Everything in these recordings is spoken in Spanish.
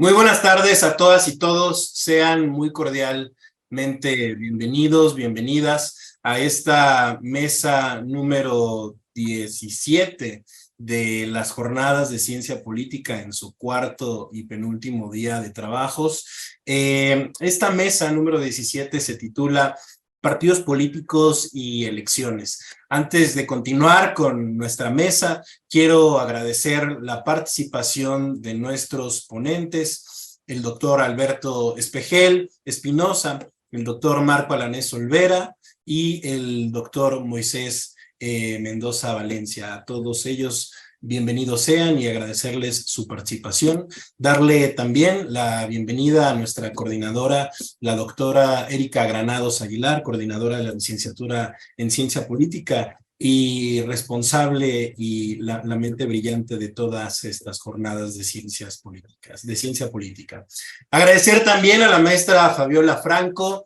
Muy buenas tardes a todas y todos. Sean muy cordialmente bienvenidos, bienvenidas a esta mesa número 17 de las jornadas de ciencia política en su cuarto y penúltimo día de trabajos. Esta mesa número 17 se titula Partidos políticos y elecciones. Antes de continuar con nuestra mesa, quiero agradecer la participación de nuestros ponentes, el doctor Alberto Espejel Espinosa, el doctor Marco Alanés Olvera y el doctor Moisés Mendoza Valencia. A todos ellos, bienvenidos sean y agradecerles su participación. Darle también la bienvenida a nuestra coordinadora, la doctora Erika Granados Aguilar, coordinadora de la licenciatura en Ciencia Política y responsable y la mente brillante de todas estas jornadas de ciencias políticas, de ciencia política. Agradecer también a la maestra Fabiola Franco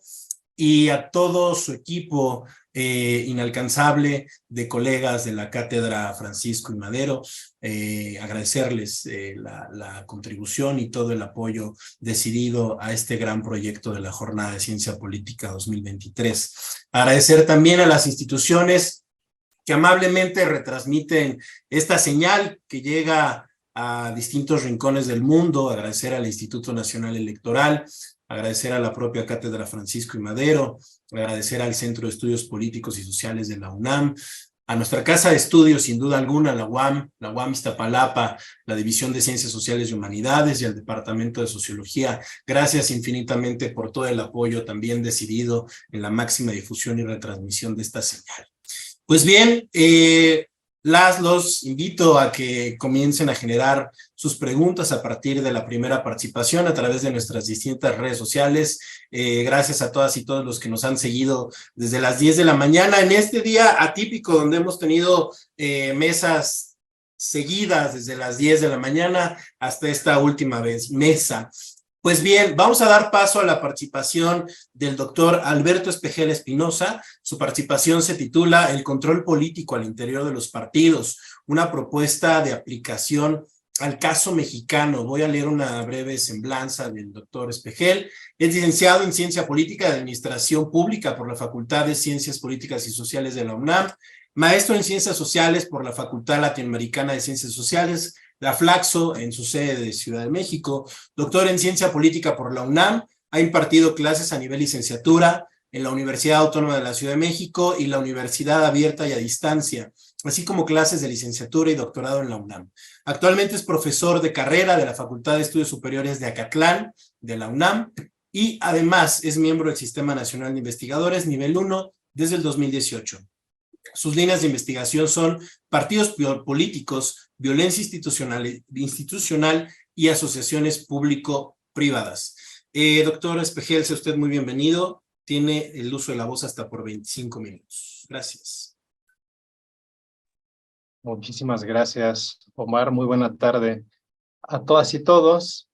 y a todo su equipo inalcanzable de colegas de la Cátedra Francisco I. Madero, agradecerles la contribución y todo el apoyo decidido a este gran proyecto de la Jornada de Ciencia Política 2023. Agradecer también a las instituciones que amablemente retransmiten esta señal que llega a distintos rincones del mundo. Agradecer al Instituto Nacional Electoral, agradecer a la propia Cátedra Francisco I. Madero, agradecer al Centro de Estudios Políticos y Sociales de la UNAM, a nuestra casa de estudios, sin duda alguna, la UAM Iztapalapa, la División de Ciencias Sociales y Humanidades y al Departamento de Sociología. Gracias infinitamente por todo el apoyo también decidido en la máxima difusión y retransmisión de esta señal. Pues bien, los invito a que comiencen a generar sus preguntas a partir de la primera participación a través de nuestras distintas redes sociales. Gracias a todas y todos los que nos han seguido desde las 10 de la mañana en este día atípico donde hemos tenido mesas seguidas desde las 10 de la mañana hasta esta última mesa. Pues bien, vamos a dar paso a la participación del doctor Alberto Espejel Espinosa. Su participación se titula El control político al interior de los partidos, una propuesta de aplicación al caso mexicano. Voy a leer una breve semblanza del doctor Espejel. Es licenciado en Ciencia Política de Administración Pública por la Facultad de Ciencias Políticas y Sociales de la UNAM, maestro en Ciencias Sociales por la Facultad Latinoamericana de Ciencias Sociales, la Flaxo, en su sede de Ciudad de México, doctor en Ciencia Política por la UNAM, ha impartido clases a nivel licenciatura en la Universidad Autónoma de la Ciudad de México y la Universidad Abierta y a Distancia, así como clases de licenciatura y doctorado en la UNAM. Actualmente es profesor de carrera de la Facultad de Estudios Superiores de Acatlán, de la UNAM, y además es miembro del Sistema Nacional de Investigadores Nivel 1 desde el 2018. Sus líneas de investigación son partidos políticos, violencia institucional y asociaciones público-privadas. Doctor Espejel, sea usted muy bienvenido. Tiene el uso de la voz hasta por 25 minutos. Gracias. Muchísimas gracias, Omar. Muy buena tarde a todas y todos.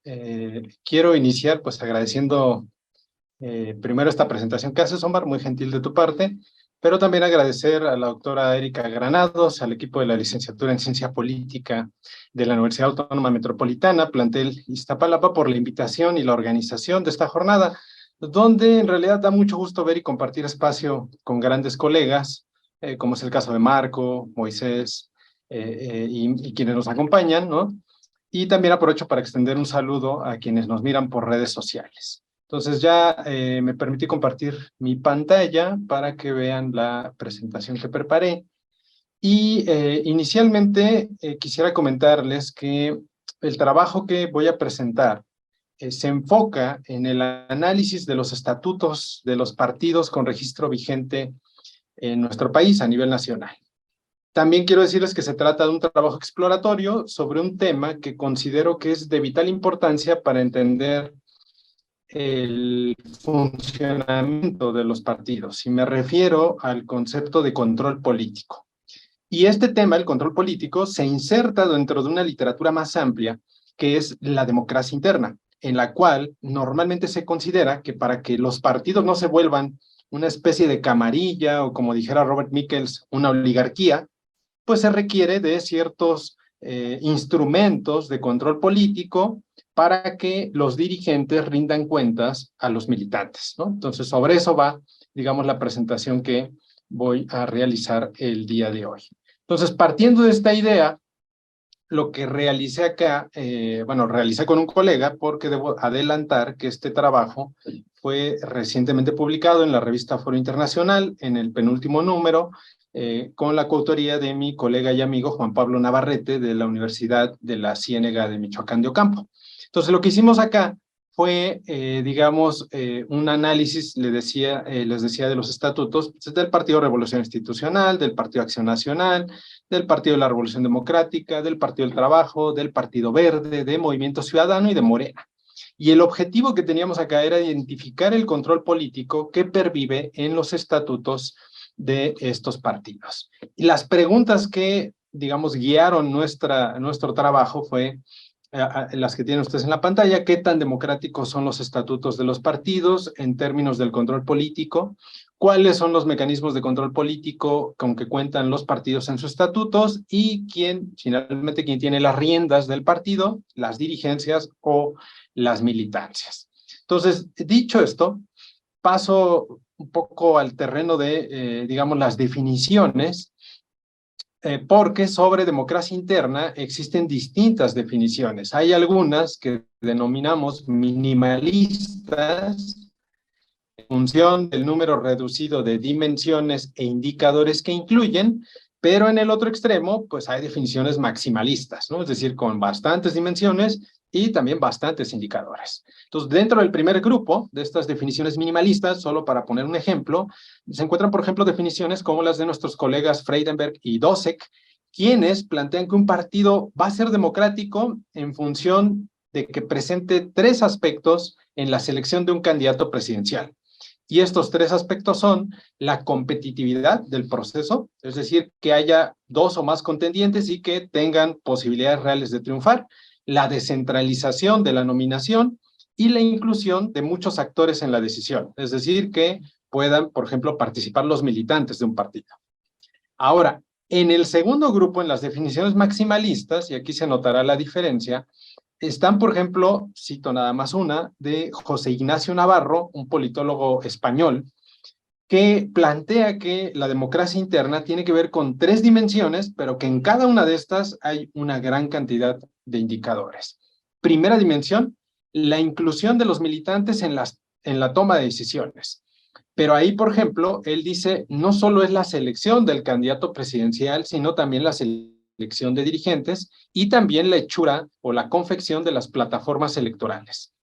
Quiero iniciar pues agradeciendo primero esta presentación que haces, Omar, muy gentil de tu parte, pero también agradecer a la doctora Erika Granados, al equipo de la licenciatura en Ciencia Política de la Universidad Autónoma Metropolitana, plantel Iztapalapa, por la invitación y la organización de esta jornada, donde en realidad da mucho gusto ver y compartir espacio con grandes colegas, como es el caso de Marco, Moisés y quienes nos acompañan, ¿no? Y también aprovecho para extender un saludo a quienes nos miran por redes sociales. Entonces ya me permití compartir mi pantalla para que vean la presentación que preparé. Y inicialmente quisiera comentarles que el trabajo que voy a presentar se enfoca en el análisis de los estatutos de los partidos con registro vigente en nuestro país a nivel nacional. También quiero decirles que se trata de un trabajo exploratorio sobre un tema que considero que es de vital importancia para entender el funcionamiento de los partidos, y me refiero al concepto de control político. Y este tema, el control político, se inserta dentro de una literatura más amplia, que es la democracia interna, en la cual normalmente se considera que para que los partidos no se vuelvan una especie de camarilla, o como dijera Robert Michels, una oligarquía, pues se requiere de ciertos instrumentos de control político para que los dirigentes rindan cuentas a los militantes, ¿no? Entonces, sobre eso va, digamos, la presentación que voy a realizar el día de hoy. Entonces, partiendo de esta idea, lo que realicé acá, realicé con un colega, porque debo adelantar que este trabajo fue recientemente publicado en la revista Foro Internacional, en el penúltimo número, con la coautoría de mi colega y amigo Juan Pablo Navarrete, de la Universidad de la Ciénega de Michoacán de Ocampo. Entonces, lo que hicimos acá fue, un análisis, les decía de los estatutos del Partido Revolución Institucional, del Partido Acción Nacional, del Partido de la Revolución Democrática, del Partido del Trabajo, del Partido Verde, de Movimiento Ciudadano y de Morena. Y el objetivo que teníamos acá era identificar el control político que pervive en los estatutos de estos partidos. Y las preguntas que, digamos, guiaron nuestro trabajo fue las que tienen ustedes en la pantalla: ¿qué tan democráticos son los estatutos de los partidos en términos del control político? ¿Cuáles son los mecanismos de control político con que cuentan los partidos en sus estatutos? Y finalmente, quién tiene las riendas del partido, las dirigencias o las militancias. Entonces, dicho esto, paso un poco al terreno de, digamos, las definiciones, porque sobre democracia interna existen distintas definiciones. Hay algunas que denominamos minimalistas, en función del número reducido de dimensiones e indicadores que incluyen, pero en el otro extremo, pues hay definiciones maximalistas, ¿no? Es decir, con bastantes dimensiones y también bastantes indicadores. Entonces, dentro del primer grupo de estas definiciones minimalistas, solo para poner un ejemplo, se encuentran, por ejemplo, definiciones como las de nuestros colegas Freidenberg y Dosek, quienes plantean que un partido va a ser democrático en función de que presente 3 aspectos en la selección de un candidato presidencial. Y estos 3 aspectos son la competitividad del proceso, es decir, que haya 2 o más contendientes y que tengan posibilidades reales de triunfar; la descentralización de la nominación y la inclusión de muchos actores en la decisión, es decir, que puedan, por ejemplo, participar los militantes de un partido. Ahora, en el segundo grupo, en las definiciones maximalistas, y aquí se notará la diferencia, están, por ejemplo, cito nada más una, de José Ignacio Navarro, un politólogo español, que plantea que la democracia interna tiene que ver con 3 dimensiones, pero que en cada una de estas hay una gran cantidad de indicadores. Primera dimensión, la inclusión de los militantes en la toma de decisiones. Pero ahí, por ejemplo, él dice, no solo es la selección del candidato presidencial, sino también la selección de dirigentes y también la hechura o la confección de las plataformas electorales.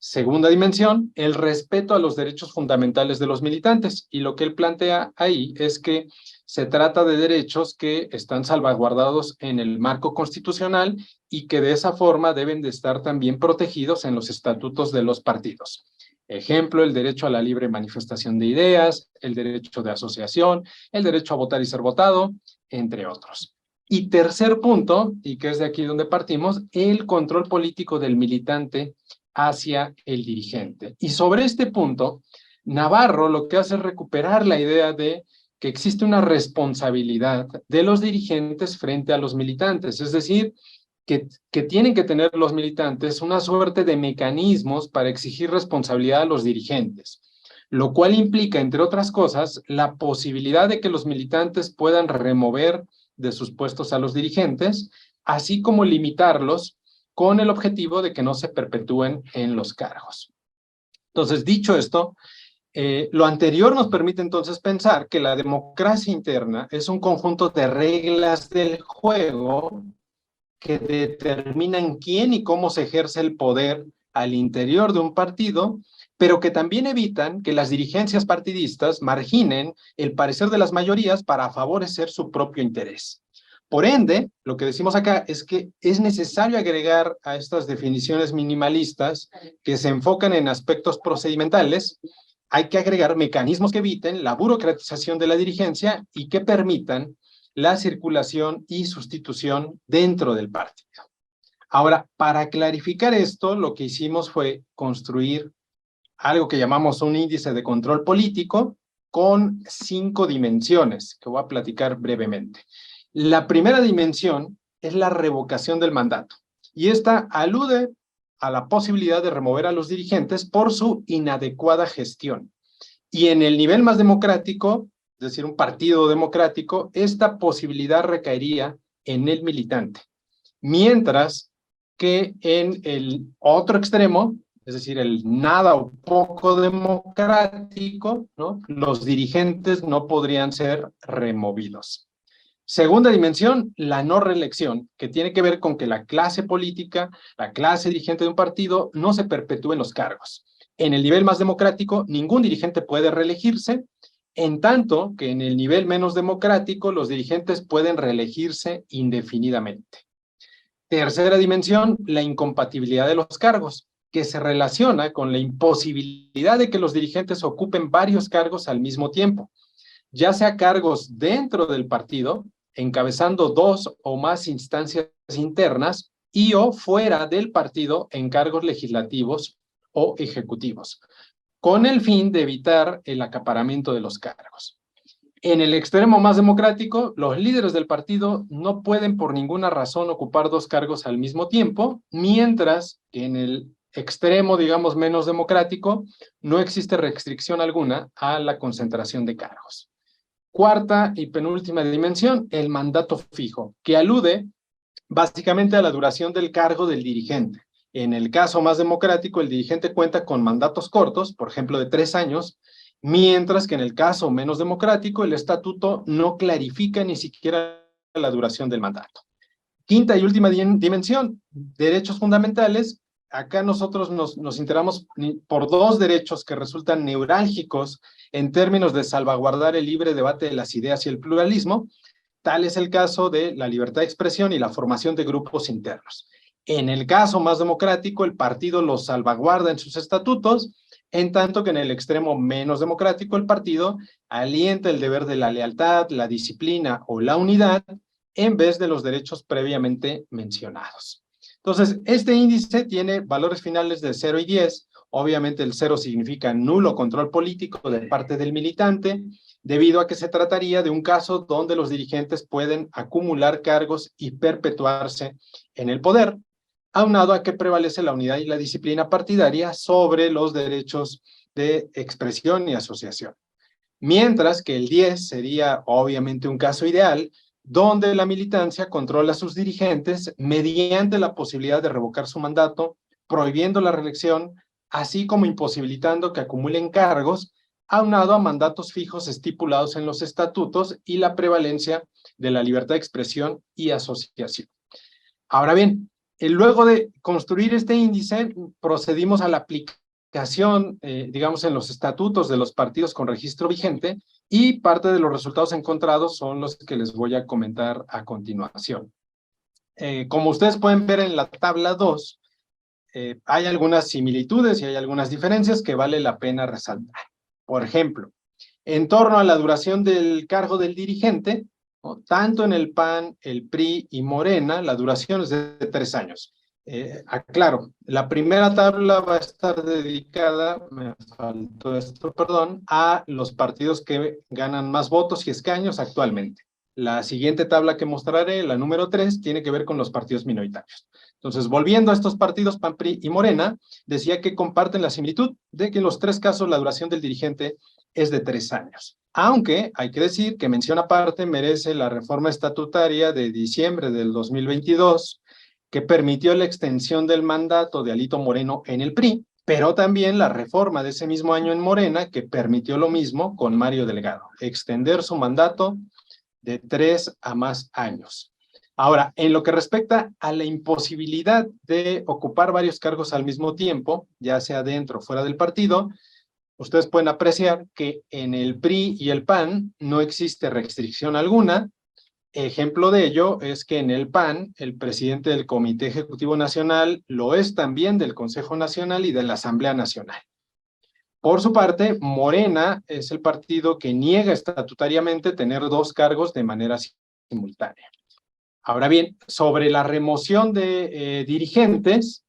Segunda dimensión, el respeto a los derechos fundamentales de los militantes. Y lo que él plantea ahí es que se trata de derechos que están salvaguardados en el marco constitucional y que de esa forma deben de estar también protegidos en los estatutos de los partidos. Ejemplo, el derecho a la libre manifestación de ideas, el derecho de asociación, el derecho a votar y ser votado, entre otros. Y tercer punto, y que es de aquí donde partimos, el control político del militante hacia el dirigente. Y sobre este punto, Navarro lo que hace es recuperar la idea de que existe una responsabilidad de los dirigentes frente a los militantes, es decir, que tienen que tener los militantes una suerte de mecanismos para exigir responsabilidad a los dirigentes, lo cual implica, entre otras cosas, la posibilidad de que los militantes puedan remover de sus puestos a los dirigentes, así como limitarlos con el objetivo de que no se perpetúen en los cargos. Entonces, dicho esto, lo anterior nos permite entonces pensar que la democracia interna es un conjunto de reglas del juego que determinan quién y cómo se ejerce el poder al interior de un partido, pero que también evitan que las dirigencias partidistas marginen el parecer de las mayorías para favorecer su propio interés. Por ende, lo que decimos acá es que es necesario agregar a estas definiciones minimalistas que se enfocan en aspectos procedimentales, hay que agregar mecanismos que eviten la burocratización de la dirigencia y que permitan la circulación y sustitución dentro del partido. Ahora, para clarificar esto, lo que hicimos fue construir algo que llamamos un índice de control político con 5 dimensiones, que voy a platicar brevemente. La primera dimensión es la revocación del mandato, y esta alude a la posibilidad de remover a los dirigentes por su inadecuada gestión. Y en el nivel más democrático, es decir, un partido democrático, esta posibilidad recaería en el militante. Mientras que en el otro extremo, es decir, el nada o poco democrático, ¿no?, los dirigentes no podrían ser removidos. Segunda dimensión, la no reelección, que tiene que ver con que la clase política, la clase dirigente de un partido, no se perpetúe en los cargos. En el nivel más democrático, ningún dirigente puede reelegirse, en tanto que en el nivel menos democrático, los dirigentes pueden reelegirse indefinidamente. Tercera dimensión, la incompatibilidad de los cargos, que se relaciona con la imposibilidad de que los dirigentes ocupen varios cargos al mismo tiempo, ya sea cargos dentro del partido, encabezando 2 o más instancias internas, y o fuera del partido en cargos legislativos o ejecutivos, con el fin de evitar el acaparamiento de los cargos. En el extremo más democrático, los líderes del partido no pueden por ninguna razón ocupar 2 cargos al mismo tiempo, mientras que en el extremo, digamos, menos democrático, no existe restricción alguna a la concentración de cargos. Cuarta y penúltima dimensión, el mandato fijo, que alude básicamente a la duración del cargo del dirigente. En el caso más democrático, el dirigente cuenta con mandatos cortos, por ejemplo, de 3 años, mientras que en el caso menos democrático, el estatuto no clarifica ni siquiera la duración del mandato. Quinta y última dimensión, derechos fundamentales. Acá nosotros nos enteramos por 2 derechos que resultan neurálgicos en términos de salvaguardar el libre debate de las ideas y el pluralismo. Tal es el caso de la libertad de expresión y la formación de grupos internos. En el caso más democrático, el partido los salvaguarda en sus estatutos, en tanto que en el extremo menos democrático, el partido alienta el deber de la lealtad, la disciplina o la unidad, en vez de los derechos previamente mencionados. Entonces, este índice tiene valores finales de 0 y 10. Obviamente el 0 significa nulo control político de parte del militante, debido a que se trataría de un caso donde los dirigentes pueden acumular cargos y perpetuarse en el poder, aunado a que prevalece la unidad y la disciplina partidaria sobre los derechos de expresión y asociación. Mientras que el 10 sería obviamente un caso ideal, donde la militancia controla a sus dirigentes mediante la posibilidad de revocar su mandato, prohibiendo la reelección, así como imposibilitando que acumulen cargos, aunado a mandatos fijos estipulados en los estatutos y la prevalencia de la libertad de expresión y asociación. Ahora bien, luego de construir este índice, procedimos a la aplicación, digamos, en los estatutos de los partidos con registro vigente, y parte de los resultados encontrados son los que les voy a comentar a continuación. Como ustedes pueden ver en la tabla 2, hay algunas similitudes y hay algunas diferencias que vale la pena resaltar. Por ejemplo, en torno a la duración del cargo del dirigente, ¿no?, tanto en el PAN, el PRI y Morena, la duración es de 3 años. Aclaro, la primera tabla va a estar dedicada, me faltó esto, perdón, a los partidos que ganan más votos y escaños actualmente. La siguiente tabla que mostraré, la número 3, tiene que ver con los partidos minoritarios. Entonces, volviendo a estos partidos PAN, PRI y Morena, decía que comparten la similitud de que en los 3 casos la duración del dirigente es de 3 años. Aunque hay que decir que mención aparte merece la reforma estatutaria de diciembre del 2022, que permitió la extensión del mandato de Alito Moreno en el PRI, pero también la reforma de ese mismo año en Morena, que permitió lo mismo con Mario Delgado, extender su mandato de 3 a más años. Ahora, en lo que respecta a la imposibilidad de ocupar varios cargos al mismo tiempo, ya sea dentro o fuera del partido, ustedes pueden apreciar que en el PRI y el PAN no existe restricción alguna. Ejemplo de ello es que en el PAN, el presidente del Comité Ejecutivo Nacional lo es también del Consejo Nacional y de la Asamblea Nacional. Por su parte, Morena es el partido que niega estatutariamente tener 2 cargos de manera simultánea. Ahora bien, sobre la remoción de dirigentes,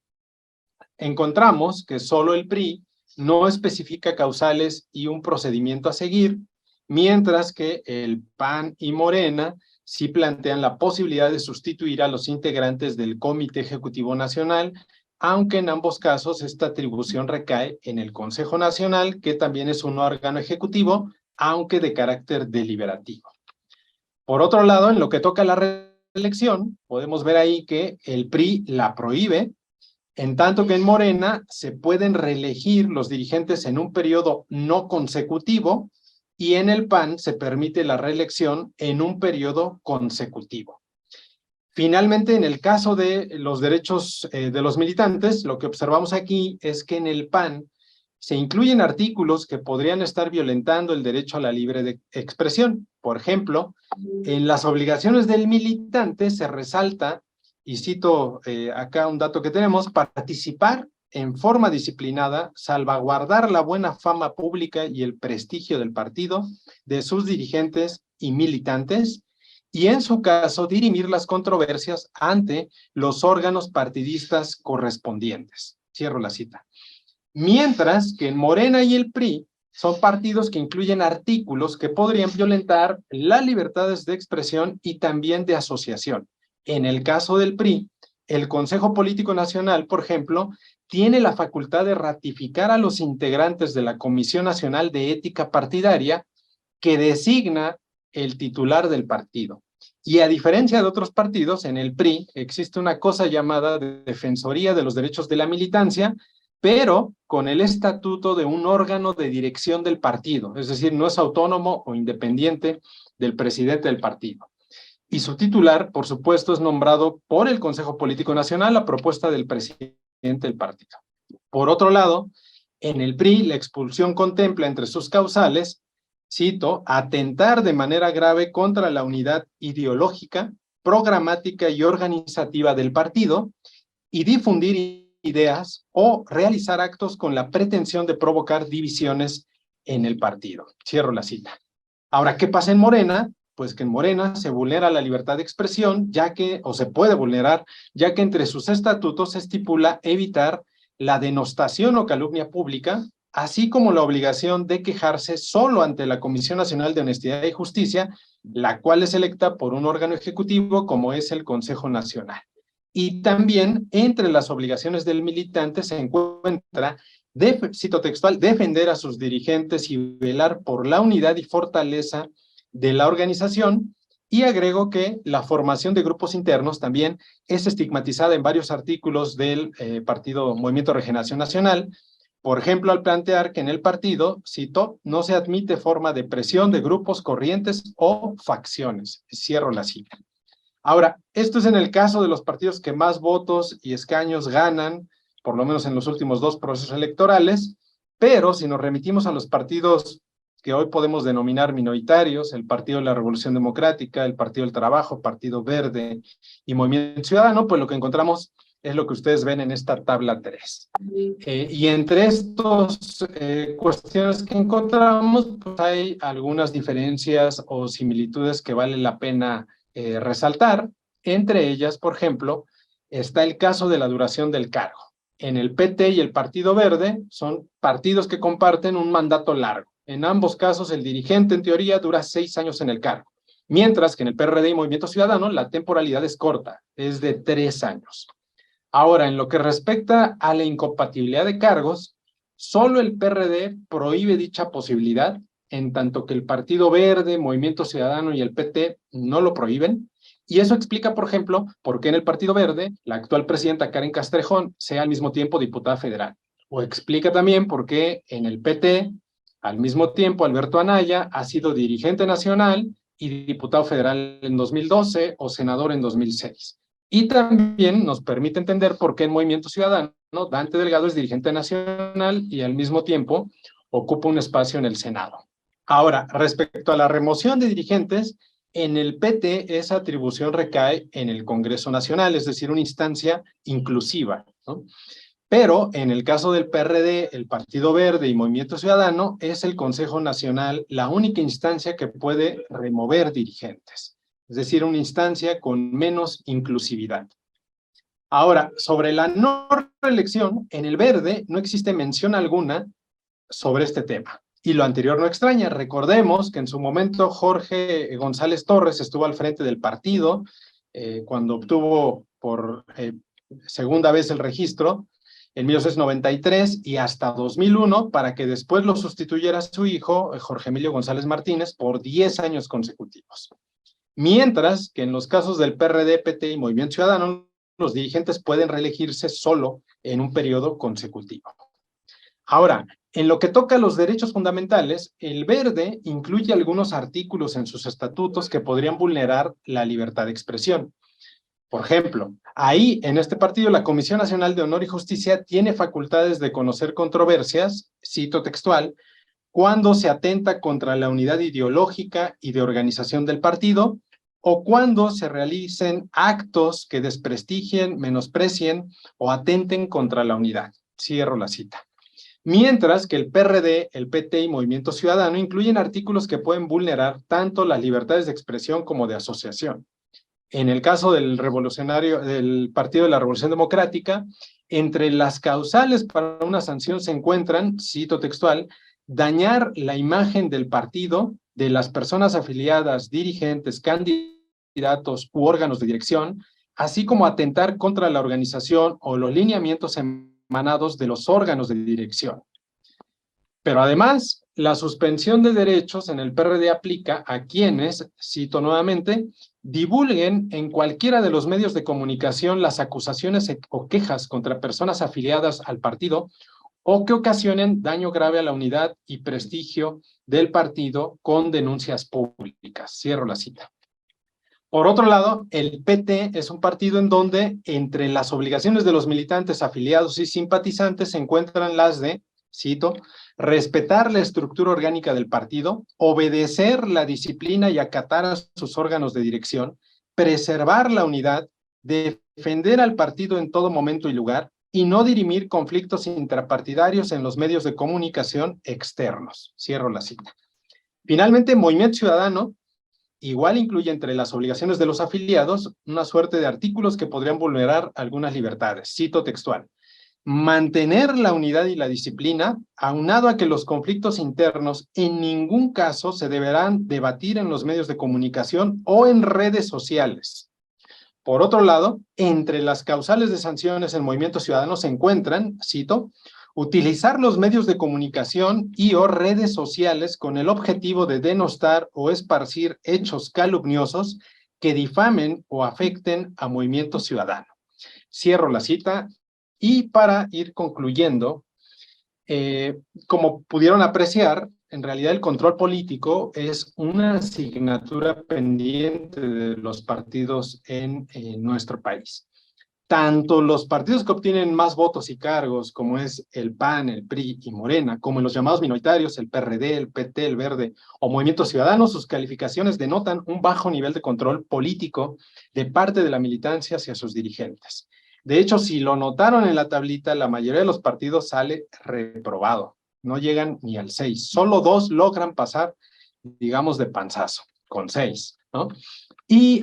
encontramos que solo el PRI no especifica causales y un procedimiento a seguir, mientras que el PAN y Morena sí plantean la posibilidad de sustituir a los integrantes del Comité Ejecutivo Nacional aunque en ambos casos esta atribución recae en el Consejo Nacional, que también es un órgano ejecutivo, aunque de carácter deliberativo. Por otro lado, en lo que toca a la reelección, podemos ver ahí que el PRI la prohíbe, en tanto que en Morena se pueden reelegir los dirigentes en un periodo no consecutivo y en el PAN se permite la reelección en un periodo consecutivo. Finalmente, en el caso de los derechos de los militantes, lo que observamos aquí es que en el PAN se incluyen artículos que podrían estar violentando el derecho a la libre expresión. Por ejemplo, en las obligaciones del militante se resalta, y cito acá un dato que tenemos, participar en forma disciplinada, salvaguardar la buena fama pública y el prestigio del partido, de sus dirigentes y militantes, y en su caso dirimir las controversias ante los órganos partidistas correspondientes. Cierro la cita. Mientras que en Morena y el PRI son partidos que incluyen artículos que podrían violentar las libertades de expresión y también de asociación. En el caso del PRI, el Consejo Político Nacional, por ejemplo, tiene la facultad de ratificar a los integrantes de la Comisión Nacional de Ética Partidaria que designa el titular del partido. Y a diferencia de otros partidos, en el PRI existe una cosa llamada Defensoría de los Derechos de la Militancia, pero con el estatuto de un órgano de dirección del partido, es decir, no es autónomo o independiente del presidente del partido. Y su titular, por supuesto, es nombrado por el Consejo Político Nacional a propuesta del presidente del partido. Por otro lado, en el PRI, la expulsión contempla entre sus causales, cito, atentar de manera grave contra la unidad ideológica, programática y organizativa del partido y difundir ideas o realizar actos con la pretensión de provocar divisiones en el partido. Cierro la cita. Ahora, ¿qué pasa en Morena? Pues que en Morena se vulnera la libertad de expresión, o se puede vulnerar, ya que entre sus estatutos se estipula evitar la denostación o calumnia pública, así como la obligación de quejarse solo ante la Comisión Nacional de Honestidad y Justicia, la cual es electa por un órgano ejecutivo como es el Consejo Nacional. Y también entre las obligaciones del militante se encuentra, cito textual, defender a sus dirigentes y velar por la unidad y fortaleza de la organización, y agrego que la formación de grupos internos también es estigmatizada en varios artículos del partido Movimiento de Regeneración Nacional, por ejemplo, al plantear que en el partido, cito, no se admite forma de presión de grupos, corrientes o facciones. Cierro la cita. Ahora, esto es en el caso de los partidos que más votos y escaños ganan, por lo menos en los últimos 2 procesos electorales, pero si nos remitimos a los partidos que hoy podemos denominar minoritarios, el Partido de la Revolución Democrática, el Partido del Trabajo, Partido Verde y Movimiento Ciudadano, pues lo que encontramos es lo que ustedes ven en esta tabla 3. Y entre estas cuestiones que encontramos, pues hay algunas diferencias o similitudes que vale la pena resaltar. Entre ellas, por ejemplo, está el caso de la duración del cargo. En el PT y el Partido Verde son partidos que comparten un mandato largo. En ambos casos, el dirigente, en teoría, dura 6 años en el cargo, mientras que en el PRD y Movimiento Ciudadano la temporalidad es corta, es de 3 años. Ahora, en lo que respecta a la incompatibilidad de cargos, solo el PRD prohíbe dicha posibilidad, en tanto que el Partido Verde, Movimiento Ciudadano y el PT no lo prohíben, y eso explica, por ejemplo, por qué en el Partido Verde la actual presidenta Karen Castrejón sea al mismo tiempo diputada federal, o explica también por qué en el PT, al mismo tiempo, Alberto Anaya ha sido dirigente nacional y diputado federal en 2012 o senador en 2006. Y también nos permite entender por qué en Movimiento Ciudadano Dante Delgado es dirigente nacional y al mismo tiempo ocupa un espacio en el Senado. Ahora, respecto a la remoción de dirigentes, en el PT esa atribución recae en el Congreso Nacional, es decir, una instancia inclusiva, ¿no? Pero en el caso del PRD, el Partido Verde y Movimiento Ciudadano, es el Consejo Nacional la única instancia que puede remover dirigentes. Es decir, una instancia con menos inclusividad. Ahora, sobre la no reelección, en el Verde no existe mención alguna sobre este tema. Y lo anterior no extraña. Recordemos que en su momento Jorge González Torres estuvo al frente del partido cuando obtuvo por segunda vez el registro en 1993 y hasta 2001, para que después lo sustituyera su hijo, Jorge Emilio González Martínez, por 10 años consecutivos. Mientras que en los casos del PRD, PT y Movimiento Ciudadano, los dirigentes pueden reelegirse solo en un periodo consecutivo. Ahora, en lo que toca a los derechos fundamentales, el Verde incluye algunos artículos en sus estatutos que podrían vulnerar la libertad de expresión. Por ejemplo, ahí en este partido la Comisión Nacional de Honor y Justicia tiene facultades de conocer controversias, cito textual, cuando se atenta contra la unidad ideológica y de organización del partido o cuando se realicen actos que desprestigien, menosprecien o atenten contra la unidad. Cierro la cita. Mientras que el PRD, el PT y Movimiento Ciudadano incluyen artículos que pueden vulnerar tanto las libertades de expresión como de asociación. En el caso del Partido de la Revolución Democrática, entre las causales para una sanción se encuentran, cito textual, dañar la imagen del partido, de las personas afiliadas, dirigentes, candidatos u órganos de dirección, así como atentar contra la organización o los lineamientos emanados de los órganos de dirección. Pero además, la suspensión de derechos en el PRD aplica a quienes, cito nuevamente, divulguen en cualquiera de los medios de comunicación las acusaciones o quejas contra personas afiliadas al partido o que ocasionen daño grave a la unidad y prestigio del partido con denuncias públicas. Cierro la cita. Por otro lado, el PT es un partido en donde entre las obligaciones de los militantes afiliados y simpatizantes se encuentran las de, cito, respetar la estructura orgánica del partido, obedecer la disciplina y acatar a sus órganos de dirección, preservar la unidad, defender al partido en todo momento y lugar, y no dirimir conflictos intrapartidarios en los medios de comunicación externos. Cierro la cita. Finalmente, Movimiento Ciudadano igual incluye entre las obligaciones de los afiliados una suerte de artículos que podrían vulnerar algunas libertades. Cito textual. Mantener la unidad y la disciplina, aunado a que los conflictos internos en ningún caso se deberán debatir en los medios de comunicación o en redes sociales. Por otro lado, entre las causales de sanciones en Movimiento Ciudadano se encuentran, cito, utilizar los medios de comunicación y o redes sociales con el objetivo de denostar o esparcir hechos calumniosos que difamen o afecten a Movimiento Ciudadano. Cierro la cita y para ir concluyendo, como pudieron apreciar, en realidad el control político es una asignatura pendiente de los partidos en nuestro país. Tanto los partidos que obtienen más votos y cargos, como es el PAN, el PRI y Morena, como en los llamados minoritarios, el PRD, el PT, el Verde o Movimiento Ciudadano, sus calificaciones denotan un bajo nivel de control político de parte de la militancia hacia sus dirigentes. De hecho, si lo notaron en la tablita, la mayoría de los partidos sale reprobado. No llegan ni al 6. Solo 2 logran pasar, digamos, de panzazo, con 6, ¿no? Y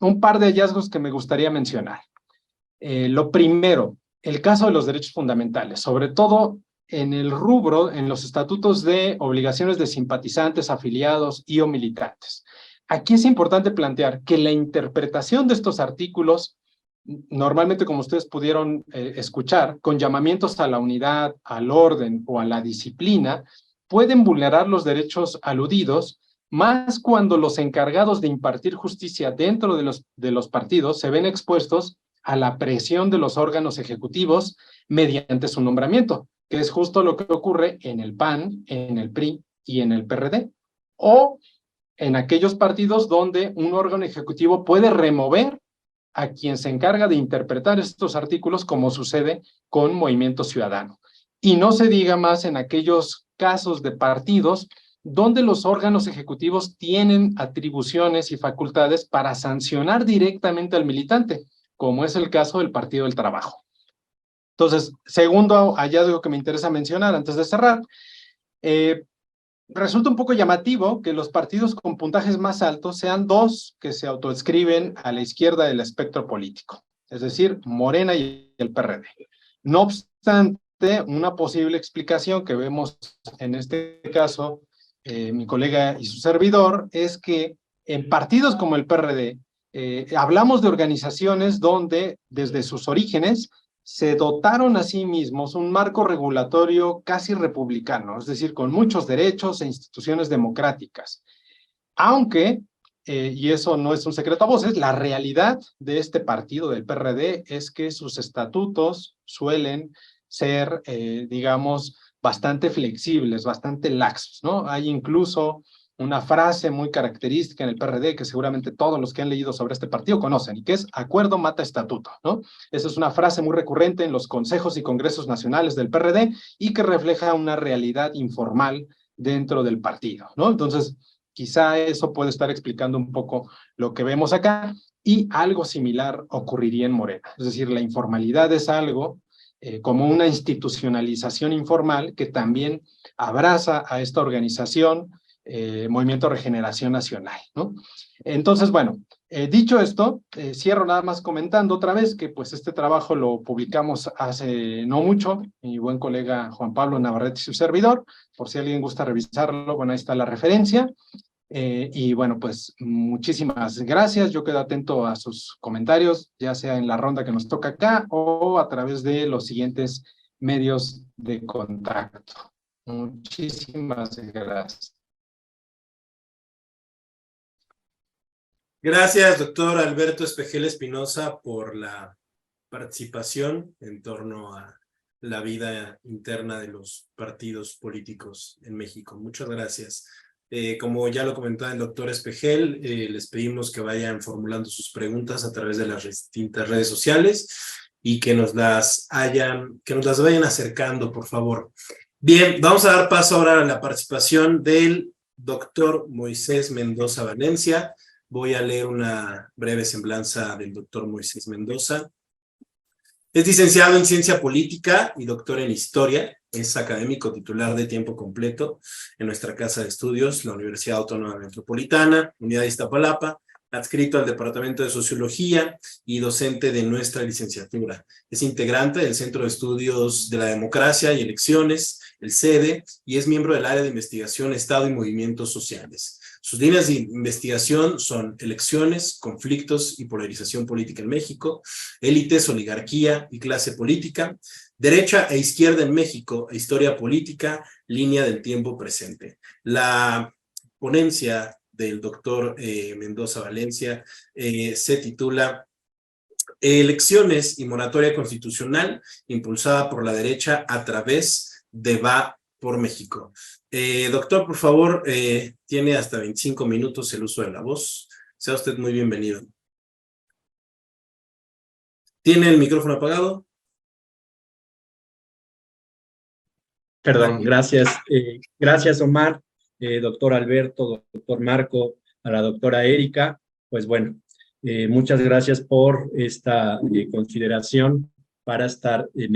un par de hallazgos que me gustaría mencionar. Lo primero, el caso de los derechos fundamentales, sobre todo en el rubro, en los estatutos de obligaciones de simpatizantes, afiliados y o militantes. Aquí es importante plantear que la interpretación de estos artículos, normalmente, como ustedes pudieron escuchar, con llamamientos a la unidad, al orden o a la disciplina, pueden vulnerar los derechos aludidos, más cuando los encargados de impartir justicia dentro de los partidos se ven expuestos a la presión de los órganos ejecutivos mediante su nombramiento, que es justo lo que ocurre en el PAN, en el PRI y en el PRD, o en aquellos partidos donde un órgano ejecutivo puede remover a quien se encarga de interpretar estos artículos, como sucede con Movimiento Ciudadano. Y no se diga más en aquellos casos de partidos donde los órganos ejecutivos tienen atribuciones y facultades para sancionar directamente al militante, como es el caso del Partido del Trabajo. Entonces, segundo hallazgo que me interesa mencionar antes de cerrar, resulta un poco llamativo que los partidos con puntajes más altos sean 2 que se autoescriben a la izquierda del espectro político, es decir, Morena y el PRD. No obstante, una posible explicación que vemos en este caso, mi colega y su servidor, es que en partidos como el PRD, hablamos de organizaciones donde desde sus orígenes se dotaron a sí mismos un marco regulatorio casi republicano, es decir, con muchos derechos e instituciones democráticas. Aunque, y eso no es un secreto a voces, la realidad de este partido, del PRD, es que sus estatutos suelen ser, digamos, bastante flexibles, bastante laxos, ¿no? Hay incluso una frase muy característica en el PRD que seguramente todos los que han leído sobre este partido conocen, y que es acuerdo mata estatuto, ¿no? Esa es una frase muy recurrente en los consejos y congresos nacionales del PRD y que refleja una realidad informal dentro del partido, ¿no? Entonces, quizá eso puede estar explicando un poco lo que vemos acá, y algo similar ocurriría en Morena. Es decir, la informalidad es algo como una institucionalización informal que también abraza a esta organización, Movimiento Regeneración Nacional, ¿no? Entonces, bueno, dicho esto, cierro nada más comentando otra vez que pues este trabajo lo publicamos hace no mucho, mi buen colega Juan Pablo Navarrete y su servidor, por si alguien gusta revisarlo, bueno, ahí está la referencia. Y bueno, pues muchísimas gracias. Yo quedo atento a sus comentarios, ya sea en la ronda que nos toca acá o a través de los siguientes medios de contacto. Muchísimas gracias. Gracias, doctor Alberto Espejel Espinosa, por la participación en torno a la vida interna de los partidos políticos en México. Muchas gracias. Como ya lo comentaba el doctor Espejel, les pedimos que vayan formulando sus preguntas a través de las distintas redes sociales y que nos las vayan acercando, por favor. Bien, vamos a dar paso ahora a la participación del doctor Moisés Mendoza Valencia. Voy a leer una breve semblanza del doctor Moisés Mendoza. Es licenciado en Ciencia Política y doctor en Historia. Es académico titular de tiempo completo en nuestra casa de estudios, la Universidad Autónoma Metropolitana, Unidad de Iztapalapa, adscrito al Departamento de Sociología y docente de nuestra licenciatura. Es integrante del Centro de Estudios de la Democracia y Elecciones, el CEDE, y es miembro del área de investigación Estado y Movimientos Sociales. Sus líneas de investigación son elecciones, conflictos y polarización política en México, élites, oligarquía y clase política, derecha e izquierda en México, historia política, línea del tiempo presente. La ponencia del doctor Mendoza Valencia se titula Elecciones y moratoria constitucional impulsada por la derecha a través de Va por México. Doctor, por favor, tiene hasta 25 minutos el uso de la voz. Sea usted muy bienvenido. ¿Tiene el micrófono apagado? Perdón, gracias. Gracias, Omar, doctor Alberto, doctor Marco, a la doctora Erika. Pues bueno, muchas gracias por esta consideración para estar en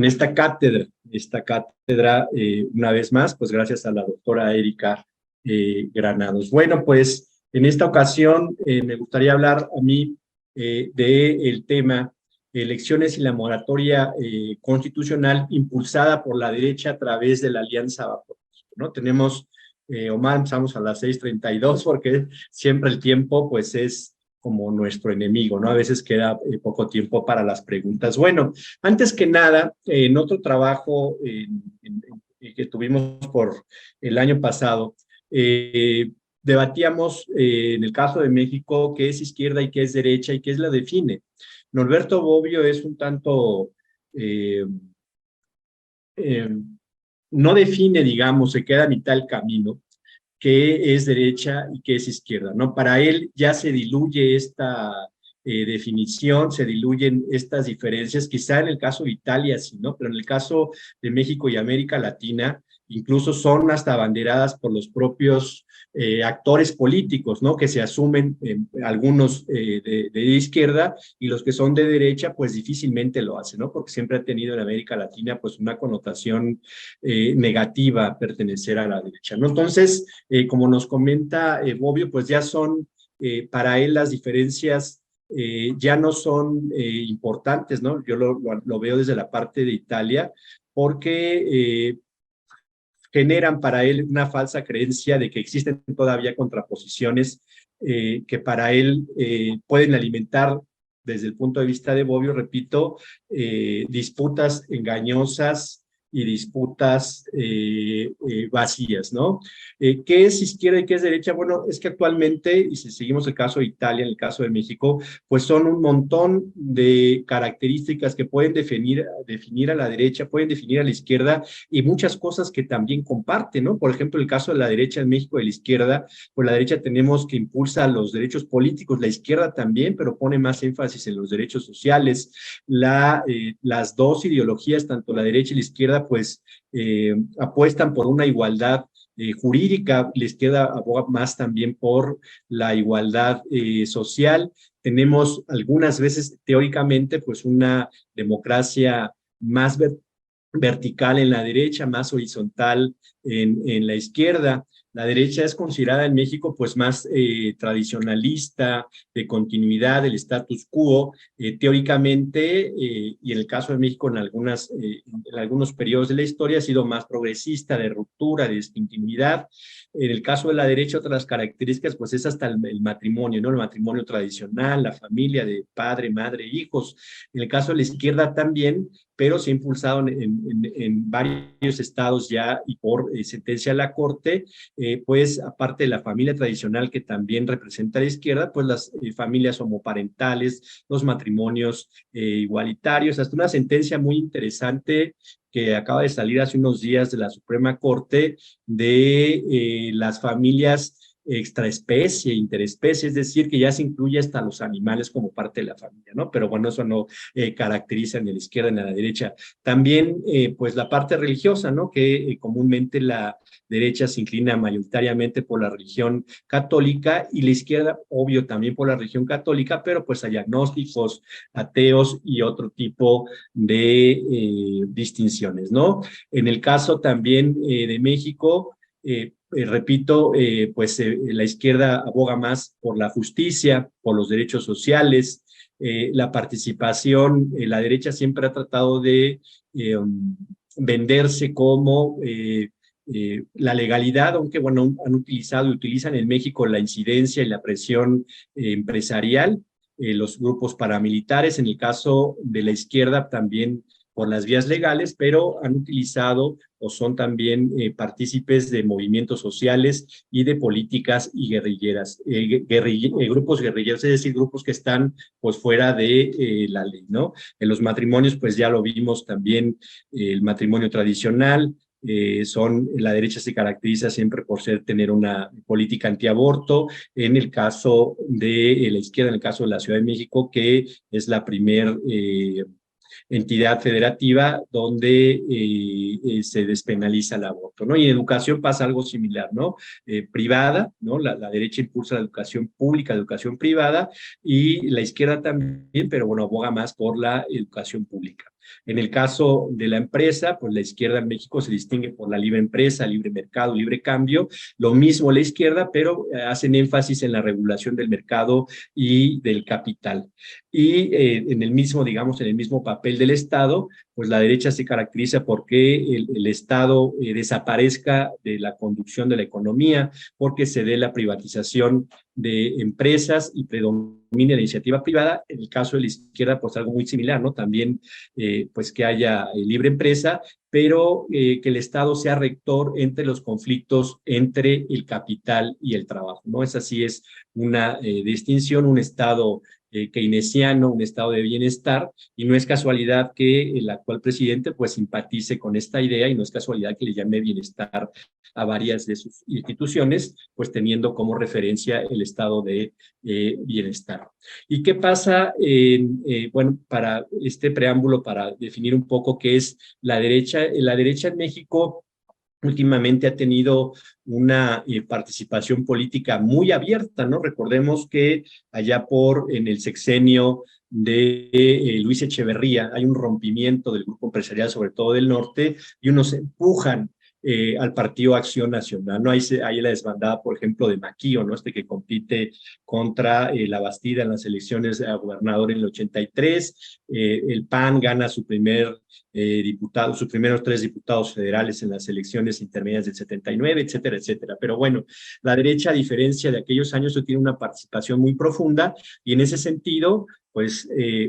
esta cátedra. Una vez más, pues gracias a la doctora Erika Granados. Bueno, pues en esta ocasión me gustaría hablar a mí del tema elecciones y la moratoria constitucional impulsada por la derecha a través de la Alianza Va por México, ¿no? Tenemos, Omar, empezamos a las 6:32 porque siempre el tiempo pues es como nuestro enemigo, ¿no? A veces queda poco tiempo para las preguntas. Bueno, antes que nada, en otro trabajo que tuvimos por el año pasado, debatíamos en el caso de México qué es izquierda y qué es derecha y qué es la define. Norberto Bobbio es un tanto, no define, digamos, se queda a mitad del camino, qué es derecha y qué es izquierda, ¿no? Para él ya se diluye esta definición, se diluyen estas diferencias, quizá en el caso de Italia sí, ¿no? Pero en el caso de México y América Latina, incluso son hasta abanderadas por los propios actores políticos, ¿no? Que se asumen algunos de izquierda y los que son de derecha, pues difícilmente lo hacen, ¿no? Porque siempre ha tenido en América Latina, pues una connotación negativa pertenecer a la derecha, ¿no? Entonces, como nos comenta Bobbio, pues ya son para él las diferencias ya no son importantes, ¿no? Yo lo veo desde la parte de Italia, porque generan para él una falsa creencia de que existen todavía contraposiciones que para él pueden alimentar desde el punto de vista de Bobbio, repito, disputas engañosas y disputas vacías, ¿no? ¿Qué es izquierda y qué es derecha? Bueno, es que actualmente, y si seguimos el caso de Italia, en el caso de México, pues son un montón de características que pueden definir a la derecha, pueden definir a la izquierda, y muchas cosas que también comparten, ¿no? Por ejemplo, el caso de la derecha en México y la izquierda, pues la derecha tenemos que impulsa los derechos políticos, la izquierda también, pero pone más énfasis en los derechos sociales. Las dos ideologías, tanto la derecha y la izquierda, pues apuestan por una igualdad jurídica, la izquierda aboga más también por la igualdad social. Tenemos algunas veces teóricamente pues una democracia más vertical en la derecha, más horizontal en la izquierda. La derecha es considerada en México pues más tradicionalista, de continuidad del status quo, teóricamente, y en el caso de México en algunos periodos de la historia ha sido más progresista, de ruptura, de discontinuidad. En el caso de la derecha, otras características, pues es hasta el matrimonio, ¿no? El matrimonio tradicional, la familia de padre, madre, hijos. En el caso de la izquierda también, pero se ha impulsado en varios estados ya y por sentencia de la Corte, pues aparte de la familia tradicional que también representa a la izquierda, pues las familias homoparentales, los matrimonios igualitarios, hasta una sentencia muy interesante que acaba de salir hace unos días de la Suprema Corte de las familias extraespecie, interespecie, es decir, que ya se incluye hasta los animales como parte de la familia, ¿no? Pero bueno, eso no caracteriza ni a la izquierda ni a la derecha. También, pues la parte religiosa, ¿no? Que comúnmente la derecha se inclina mayoritariamente por la religión católica y la izquierda, obvio, también por la religión católica, pero pues hay agnósticos, ateos y otro tipo de distinciones, ¿no? En el caso también de México, repito, pues la izquierda aboga más por la justicia, por los derechos sociales, la participación, la derecha siempre ha tratado de venderse como la legalidad, aunque bueno, han utilizado y utilizan en México la incidencia y la presión empresarial, los grupos paramilitares, en el caso de la izquierda también por las vías legales, pero han utilizado o son también partícipes de movimientos sociales y de políticas y guerrilleras, grupos guerrilleros, es decir, grupos que están pues fuera de la ley, ¿no? En los matrimonios, pues ya lo vimos también, el matrimonio tradicional, la derecha se caracteriza siempre por tener una política antiaborto, en el caso de la izquierda, en el caso de la Ciudad de México, que es la primer entidad federativa donde se despenaliza el aborto, ¿no? Y en educación pasa algo similar, ¿no? Privada, ¿no? La derecha impulsa la educación pública, la educación privada, y la izquierda también, pero bueno, aboga más por la educación pública. En el caso de la empresa, pues la izquierda en México se distingue por la libre empresa, libre mercado, libre cambio. Lo mismo la izquierda, pero hacen énfasis en la regulación del mercado y del capital. Y en el mismo, digamos, en el mismo papel del Estado, pues la derecha se caracteriza porque el Estado desaparezca de la conducción de la economía, porque se dé la privatización de empresas y predomine la iniciativa privada. En el caso de la izquierda, pues algo muy similar, ¿no? También, pues que haya libre empresa, pero que el Estado sea rector entre los conflictos entre el capital y el trabajo, ¿no? Esa sí es una distinción, un Estado keynesiano, un estado de bienestar, y no es casualidad que el actual presidente pues simpatice con esta idea, y no es casualidad que le llame bienestar a varias de sus instituciones, pues teniendo como referencia el estado de bienestar. ¿Y qué pasa? Bueno, para este preámbulo, para definir un poco qué es la derecha en México últimamente ha tenido una participación política muy abierta, ¿no? Recordemos que allá en el sexenio de Luis Echeverría hay un rompimiento del grupo empresarial, sobre todo del norte, y unos empujan al Partido Acción Nacional, ¿no? Hay la desbandada, por ejemplo, de Maquío, ¿no? Que compite contra la Bastida en las elecciones a gobernador en el 83, el PAN gana sus primeros 3 diputados federales en las elecciones intermedias del 79, etcétera, etcétera. Pero bueno, la derecha, a diferencia de aquellos años, tiene una participación muy profunda, y en ese sentido, pues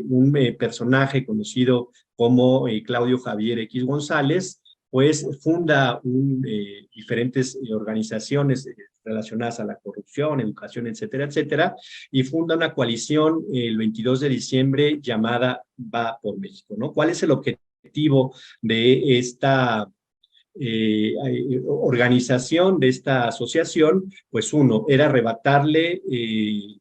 un personaje conocido como Claudio Javier X González, pues funda diferentes organizaciones relacionadas a la corrupción, educación, etcétera, etcétera, y funda una coalición el 22 de diciembre llamada Va por México, ¿no? ¿Cuál es el objetivo de esta organización, de esta asociación? Pues uno, era arrebatarle, el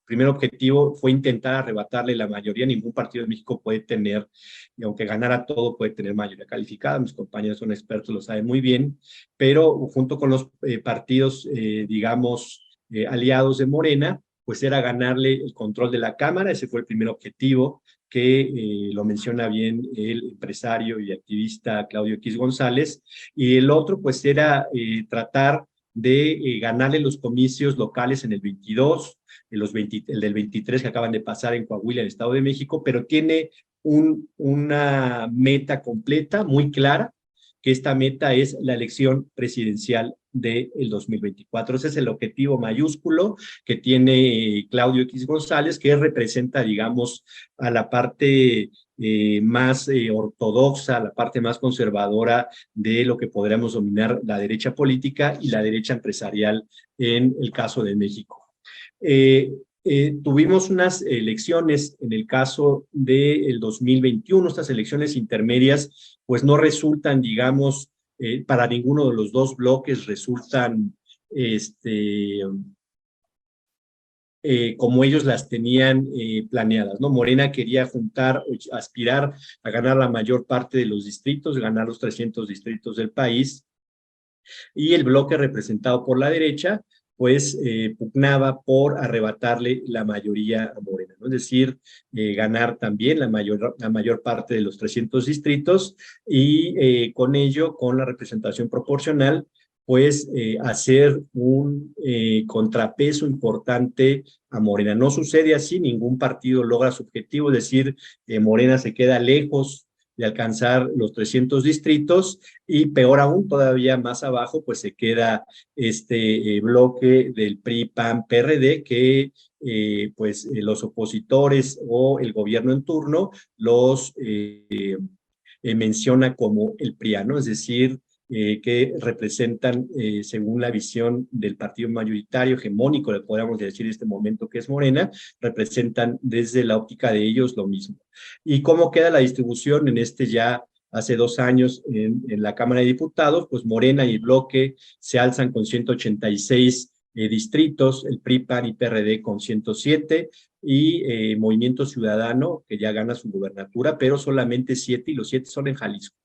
primer objetivo fue intentar arrebatarle la mayoría. Ningún partido de México puede tener, y aunque ganara todo, puede tener mayoría calificada. Mis compañeros son expertos, lo saben muy bien, pero junto con los partidos, digamos, aliados de Morena, pues era ganarle el control de la Cámara. Ese fue el primer objetivo, que lo menciona bien el empresario y activista Claudio X González, y el otro pues era tratar de ganarle los comicios locales en el 22, el del 23 que acaban de pasar en Coahuila, en el Estado de México, pero tiene una meta completa, muy clara, que esta meta es la elección presidencial del 2024. Ese es el objetivo mayúsculo que tiene Claudio X González, que representa, digamos, a la parte más ortodoxa, la parte más conservadora de lo que podríamos denominar la derecha política y la derecha empresarial en el caso de México. Tuvimos unas elecciones en el caso del 2021, estas elecciones intermedias, pues no resultan, digamos, para ninguno de los dos bloques resultan como ellos las tenían planeadas, ¿no? Morena quería aspirar a ganar la mayor parte de los distritos, ganar los 300 distritos del país, y el bloque representado por la derecha pues pugnaba por arrebatarle la mayoría a Morena, ¿no? Es decir, ganar también la mayor parte de los 300 distritos y con ello, con la representación proporcional, pues hacer un contrapeso importante a Morena. No sucede así, ningún partido logra su objetivo, es decir, Morena se queda lejos de alcanzar los 300 distritos y peor aún, todavía más abajo, pues se queda este bloque del PRI, PAN, PRD, que pues los opositores o el gobierno en turno los menciona como el PRIANO, es decir, que representan, según la visión del partido mayoritario, hegemónico, le podríamos decir en este momento que es Morena, representan desde la óptica de ellos lo mismo. ¿Y cómo queda la distribución en ya hace 2 años en la Cámara de Diputados? Pues Morena y el bloque se alzan con 186 distritos, el PRI, PAN y PRD con 107, y Movimiento Ciudadano, que ya gana su gubernatura, pero solamente 7, y los 7 son en Jalisco.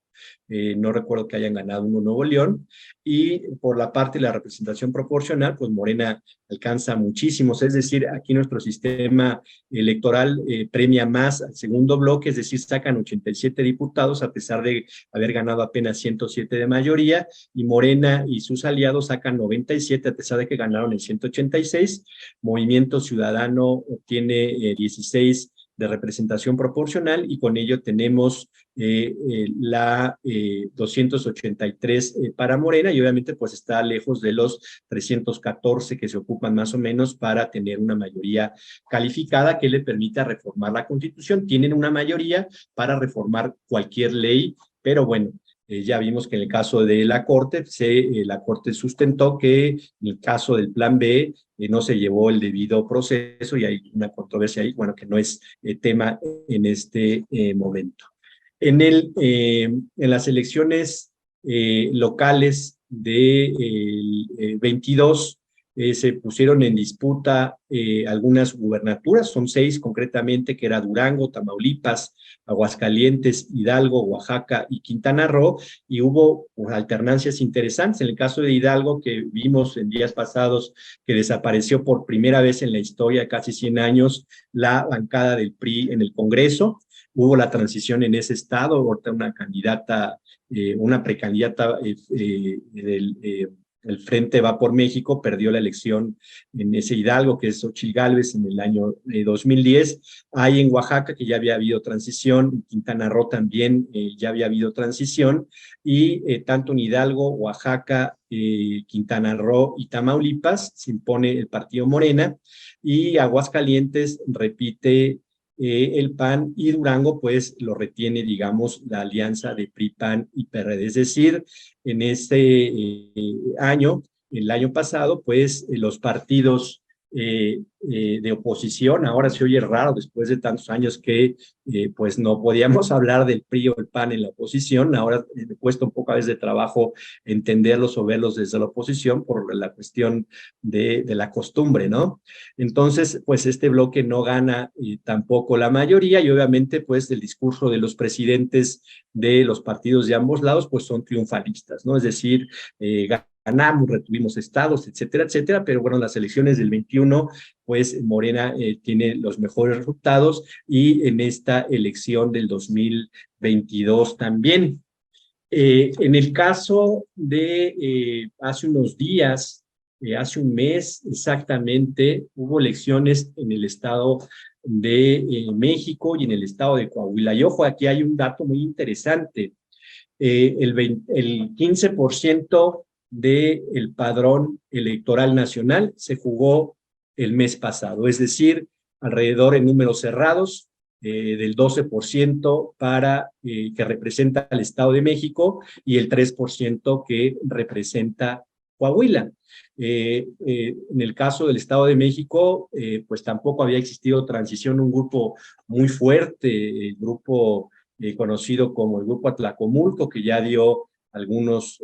No recuerdo que hayan ganado uno Nuevo León, y por la parte de la representación proporcional, pues Morena alcanza muchísimos, es decir, aquí nuestro sistema electoral premia más al segundo bloque, es decir, sacan 87 diputados a pesar de haber ganado apenas 107 de mayoría, y Morena y sus aliados sacan 97 a pesar de que ganaron el 186, Movimiento Ciudadano obtiene 16 de representación proporcional, y con ello tenemos la 283 para Morena, y obviamente pues está lejos de los 314 que se ocupan más o menos para tener una mayoría calificada que le permita reformar la Constitución. Tienen una mayoría para reformar cualquier ley, pero bueno, ya vimos que en el caso de la Corte, la Corte sustentó que en el caso del Plan B no se llevó el debido proceso, y hay una controversia ahí, bueno, que no es tema en este momento. En las elecciones locales del 22 se pusieron en disputa algunas gubernaturas, son 6 concretamente, que era Durango, Tamaulipas, Aguascalientes, Hidalgo, Oaxaca y Quintana Roo, y hubo alternancias interesantes. En el caso de Hidalgo, que vimos en días pasados que desapareció por primera vez en la historia, casi 100 años, la bancada del PRI en el Congreso. Hubo la transición en ese estado, ahorita una candidata, una precandidata el Frente Va por México perdió la elección en ese Hidalgo, que es Xochitl Gálvez, en el año 2010. Hay en Oaxaca, que ya había habido transición, en Quintana Roo también ya había habido transición, y tanto en Hidalgo, Oaxaca, Quintana Roo y Tamaulipas se impone el partido Morena, y Aguascalientes repite el PAN, y Durango pues lo retiene, digamos, la alianza de PRI, PAN y PRD. Es decir, en este año, el año pasado, pues los partidos de oposición, ahora se oye raro después de tantos años que pues no podíamos hablar del PRI o el PAN en la oposición, ahora me cuesta un poco a veces de trabajo entenderlos o verlos desde la oposición por la cuestión de la costumbre, ¿no? Entonces, pues este bloque no gana tampoco la mayoría, y obviamente pues el discurso de los presidentes de los partidos de ambos lados pues son triunfalistas, ¿no? Es decir, ganamos, retuvimos estados, etcétera, etcétera, pero bueno, las elecciones del 21, pues Morena tiene los mejores resultados, y en esta elección del 2022 también. En el caso de hace unos días, hace un mes exactamente, hubo elecciones en el estado de México y en el estado de Coahuila. Y ojo, aquí hay un dato muy interesante. El 15% del padrón electoral nacional se jugó el mes pasado, es decir, alrededor en números cerrados del 12% que representa al Estado de México y el 3% que representa Coahuila. En el caso del Estado de México, pues tampoco había existido transición, un grupo muy fuerte, el grupo conocido como el Grupo Atlacomulco, que ya dio algunos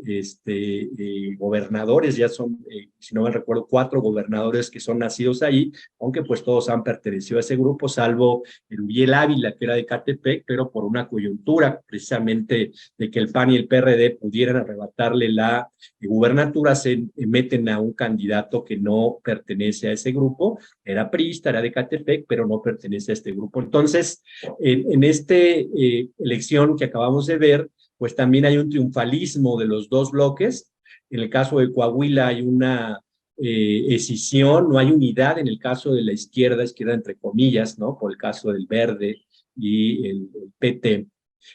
gobernadores, ya son, si no me recuerdo, 4 gobernadores que son nacidos ahí, aunque pues todos han pertenecido a ese grupo, salvo el Uriel Ávila, que era de Ecatepec, pero por una coyuntura precisamente de que el PAN y el PRD pudieran arrebatarle la gubernatura, se meten a un candidato que no pertenece a ese grupo, era priista, era de Ecatepec, pero no pertenece a este grupo. Entonces, en esta elección que acabamos de ver, pues también hay un triunfalismo de los dos bloques. En el caso de Coahuila hay una escisión, no hay unidad en el caso de la izquierda entre comillas, ¿no? Por el caso del Verde y el PT.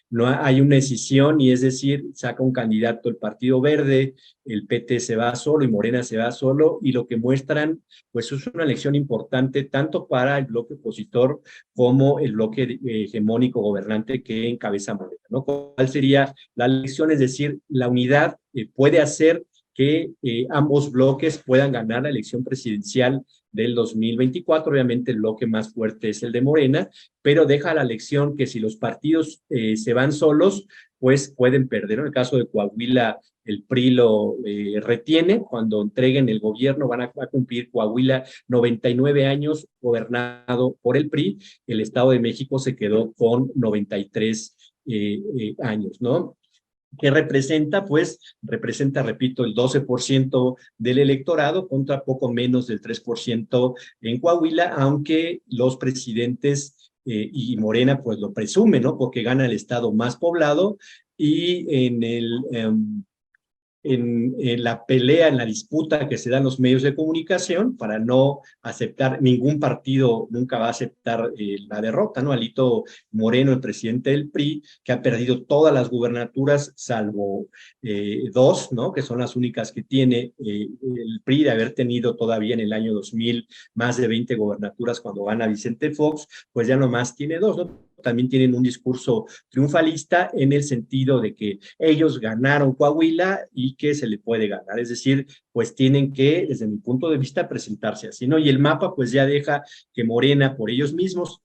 No hay una escisión, y es decir, saca un candidato el Partido Verde, el PT se va solo y Morena se va solo, y lo que muestran, pues es una elección importante tanto para el bloque opositor como el bloque hegemónico gobernante que encabeza Morena, ¿no? ¿Cuál sería la elección? Es decir, la unidad puede hacer que ambos bloques puedan ganar la elección presidencial del 2024. Obviamente el bloque más fuerte es el de Morena, pero deja la lección que si los partidos se van solos, pues pueden perder. En el caso de Coahuila, el PRI lo retiene. Cuando entreguen el gobierno van a cumplir Coahuila 99 años gobernado por el PRI. El Estado de México se quedó con 93 años, ¿no? ¿Qué representa? Pues representa, repito, el 12% del electorado contra poco menos del 3% en Coahuila, aunque los presidentes y Morena pues lo presume, ¿no? Porque gana el estado más poblado, y en la pelea, en la disputa que se dan los medios de comunicación para no aceptar, ningún partido nunca va a aceptar la derrota, ¿no? Alito Moreno, el presidente del PRI, que ha perdido todas las gubernaturas salvo 2, ¿no? Que son las únicas que tiene el PRI, de haber tenido todavía en el año 2000 más de 20 gubernaturas cuando gana Vicente Fox, pues ya nomás tiene 2, ¿no? También tienen un discurso triunfalista en el sentido de que ellos ganaron Coahuila y que se le puede ganar. Es decir, pues tienen que, desde mi punto de vista, presentarse así, ¿no? Y el mapa pues ya deja que Morena por ellos mismos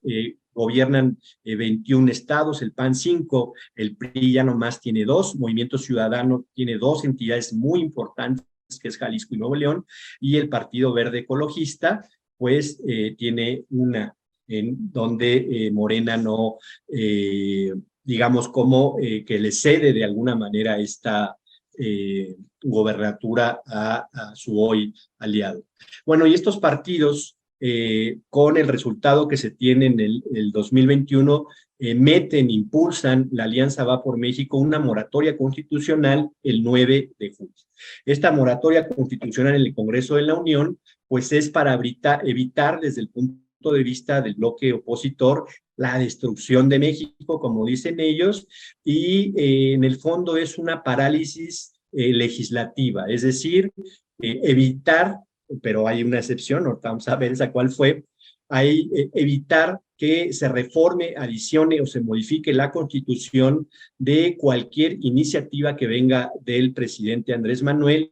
gobiernan 21 estados, el PAN 5, el PRI ya nomás tiene 2, Movimiento Ciudadano tiene 2 entidades muy importantes, que es Jalisco y Nuevo León, y el Partido Verde Ecologista pues tiene una, en donde Morena no, digamos, como que le cede de alguna manera esta gobernatura a su hoy aliado. Bueno, y estos partidos, con el resultado que se tiene en el 2021, meten, impulsan, la Alianza Va por México, una moratoria constitucional el 9 de julio. Esta moratoria constitucional en el Congreso de la Unión, pues es para evitar desde el punto de vista del bloque opositor la destrucción de México, como dicen ellos, y en el fondo es una parálisis legislativa, es decir, evitar, pero hay una excepción, ahorita vamos a ver esa cuál fue, evitar que se reforme, adicione o se modifique la Constitución de cualquier iniciativa que venga del presidente Andrés Manuel,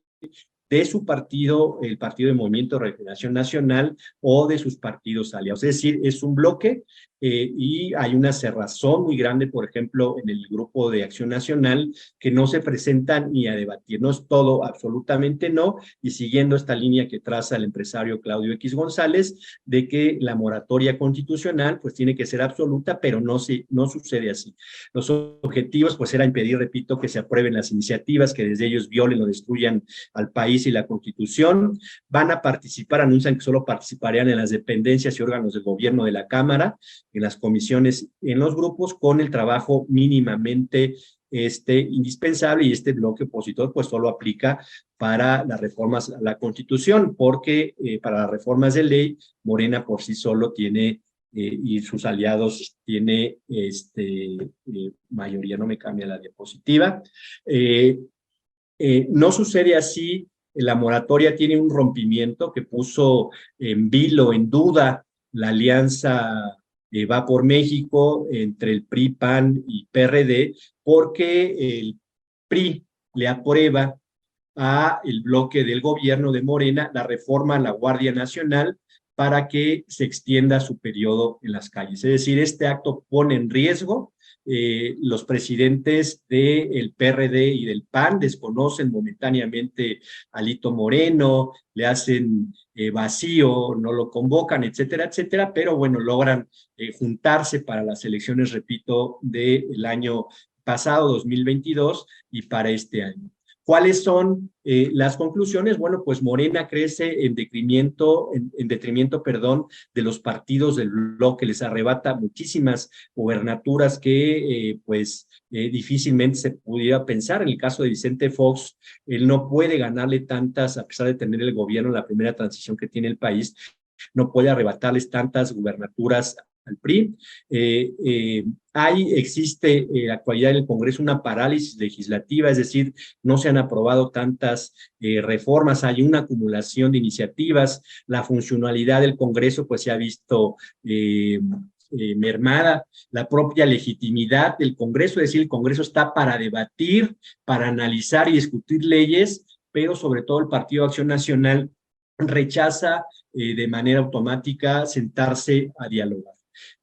de su partido, el Partido de Movimiento de Regeneración Nacional, o de sus partidos aliados. Es decir, es un bloque y hay una cerrazón muy grande, por ejemplo, en el Grupo de Acción Nacional, que no se presentan ni a debatir. No es todo, absolutamente no, y siguiendo esta línea que traza el empresario Claudio X González, de que la moratoria constitucional pues tiene que ser absoluta, pero no sucede así. Los objetivos pues era impedir, repito, que se aprueben las iniciativas, que desde ellos violen o destruyan al país y la Constitución. Van a participar, anuncian que solo participarían en las dependencias y órganos del gobierno de la Cámara, en las comisiones, en los grupos, con el trabajo mínimamente indispensable, y este bloque opositor pues solo aplica para las reformas a la Constitución, porque para las reformas de ley, Morena por sí solo tiene y sus aliados tiene mayoría. No me cambia la diapositiva. No sucede así. La moratoria tiene un rompimiento que puso en vilo, en duda, la alianza Va por México entre el PRI, PAN y PRD, porque el PRI le aprueba a el bloque del gobierno de Morena la reforma a la Guardia Nacional para que se extienda su periodo en las calles. Es decir, este acto pone en riesgo. Los presidentes del PRD y del PAN desconocen momentáneamente a Alito Moreno, le hacen vacío, no lo convocan, etcétera, etcétera, pero bueno, logran juntarse para las elecciones, repito, del año pasado, 2022, y para este año. ¿Cuáles son las conclusiones? Bueno, pues Morena crece en detrimento, de los partidos del bloque, les arrebata muchísimas gubernaturas que difícilmente se pudiera pensar. En el caso de Vicente Fox, él no puede ganarle tantas, a pesar de tener el gobierno en la primera transición que tiene el país, no puede arrebatarles tantas gubernaturas al PRI. Existe en la actualidad en el Congreso una parálisis legislativa, es decir, no se han aprobado tantas reformas, hay una acumulación de iniciativas, la funcionalidad del Congreso pues se ha visto mermada, la propia legitimidad del Congreso, es decir, el Congreso está para debatir, para analizar y discutir leyes, pero sobre todo el Partido de Acción Nacional rechaza de manera automática sentarse a dialogar.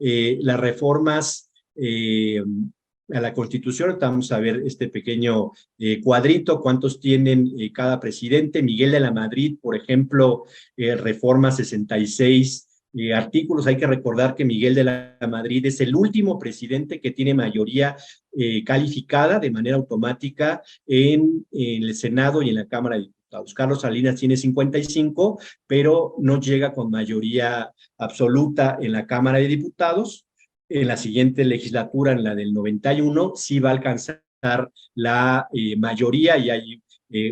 Las reformas a la Constitución, vamos a ver este pequeño cuadrito, cuántos tienen cada presidente. Miguel de la Madrid, por ejemplo, reforma 66 artículos. Hay que recordar que Miguel de la Madrid es el último presidente que tiene mayoría calificada de manera automática en el Senado y en la Cámara de Diputados. Carlos Salinas tiene 55, pero no llega con mayoría absoluta en la Cámara de Diputados. En la siguiente legislatura, en la del 91, sí va a alcanzar la mayoría, y hay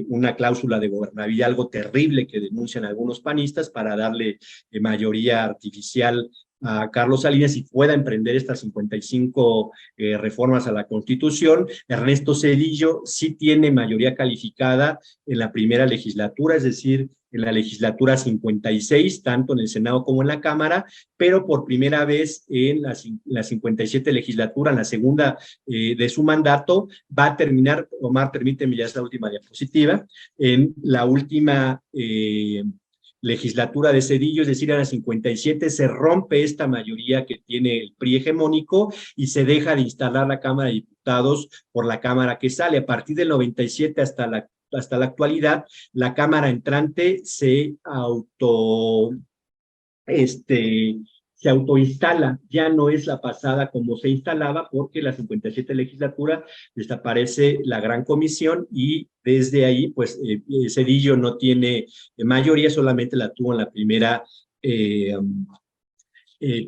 una cláusula de gobernabilidad, algo terrible que denuncian algunos panistas, para darle mayoría artificial a Carlos Salinas y pueda emprender estas 55 reformas a la Constitución. Ernesto Zedillo sí tiene mayoría calificada en la primera legislatura, es decir, en la legislatura 56, tanto en el Senado como en la Cámara, pero por primera vez en la 57 legislatura, en la segunda de su mandato, va a terminar. Omar, permíteme, ya es la última diapositiva, en la última legislatura de Zedillo, es decir, en la 57, se rompe esta mayoría que tiene el PRI hegemónico y se deja de instalar la Cámara de Diputados por la Cámara que sale. A partir del 97 hasta la actualidad, la Cámara entrante se autoinstala, ya no es la pasada como se instalaba, porque la 57 legislatura desaparece la gran comisión y desde ahí pues Zedillo no tiene mayoría, solamente la tuvo en la primera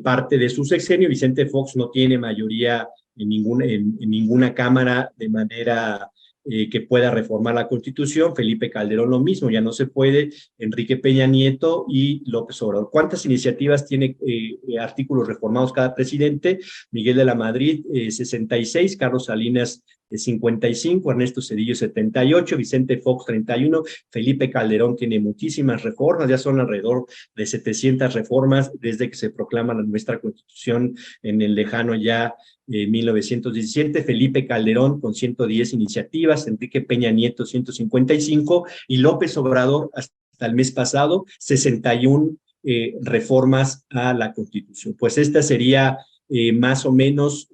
parte de su sexenio. Vicente Fox no tiene mayoría en ninguna cámara de manera que pueda reformar la Constitución. Felipe Calderón lo mismo, ya no se puede. Enrique Peña Nieto y López Obrador. ¿Cuántas iniciativas tiene artículos reformados cada presidente? Miguel de la Madrid, 66, Carlos Salinas, 55, Ernesto Zedillo, 78, Vicente Fox, 31, Felipe Calderón tiene muchísimas reformas, ya son alrededor de 700 reformas desde que se proclama nuestra Constitución en el lejano ya 1917, Felipe Calderón con 110 iniciativas, Enrique Peña Nieto 155 y López Obrador hasta el mes pasado 61 reformas a la Constitución. Pues esta sería más o menos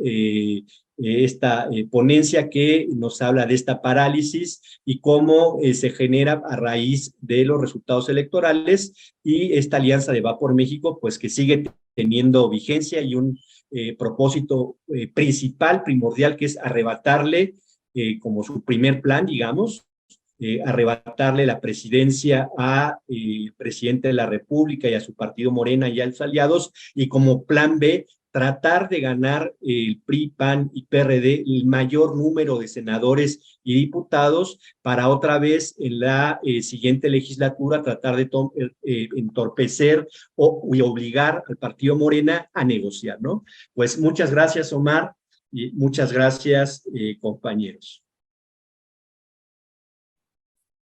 esta ponencia que nos habla de esta parálisis y cómo se genera a raíz de los resultados electorales y esta alianza de Va por México, pues que sigue teniendo vigencia y un propósito principal, primordial, que es arrebatarle, como su primer plan, digamos, arrebatarle la presidencia al presidente de la República y a su partido Morena y a los aliados, y como plan B, tratar de ganar el PRI, PAN y PRD el mayor número de senadores y diputados para otra vez en la siguiente legislatura tratar de entorpecer y obligar al partido Morena a negociar, ¿no? Pues muchas gracias, Omar, y muchas gracias, compañeros.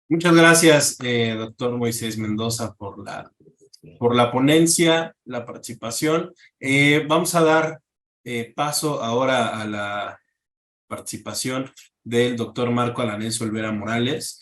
Muchas gracias, doctor Moisés Mendoza, por la ponencia, la participación. Vamos a dar paso ahora a la participación del doctor Marco Alanés Olvera Morales.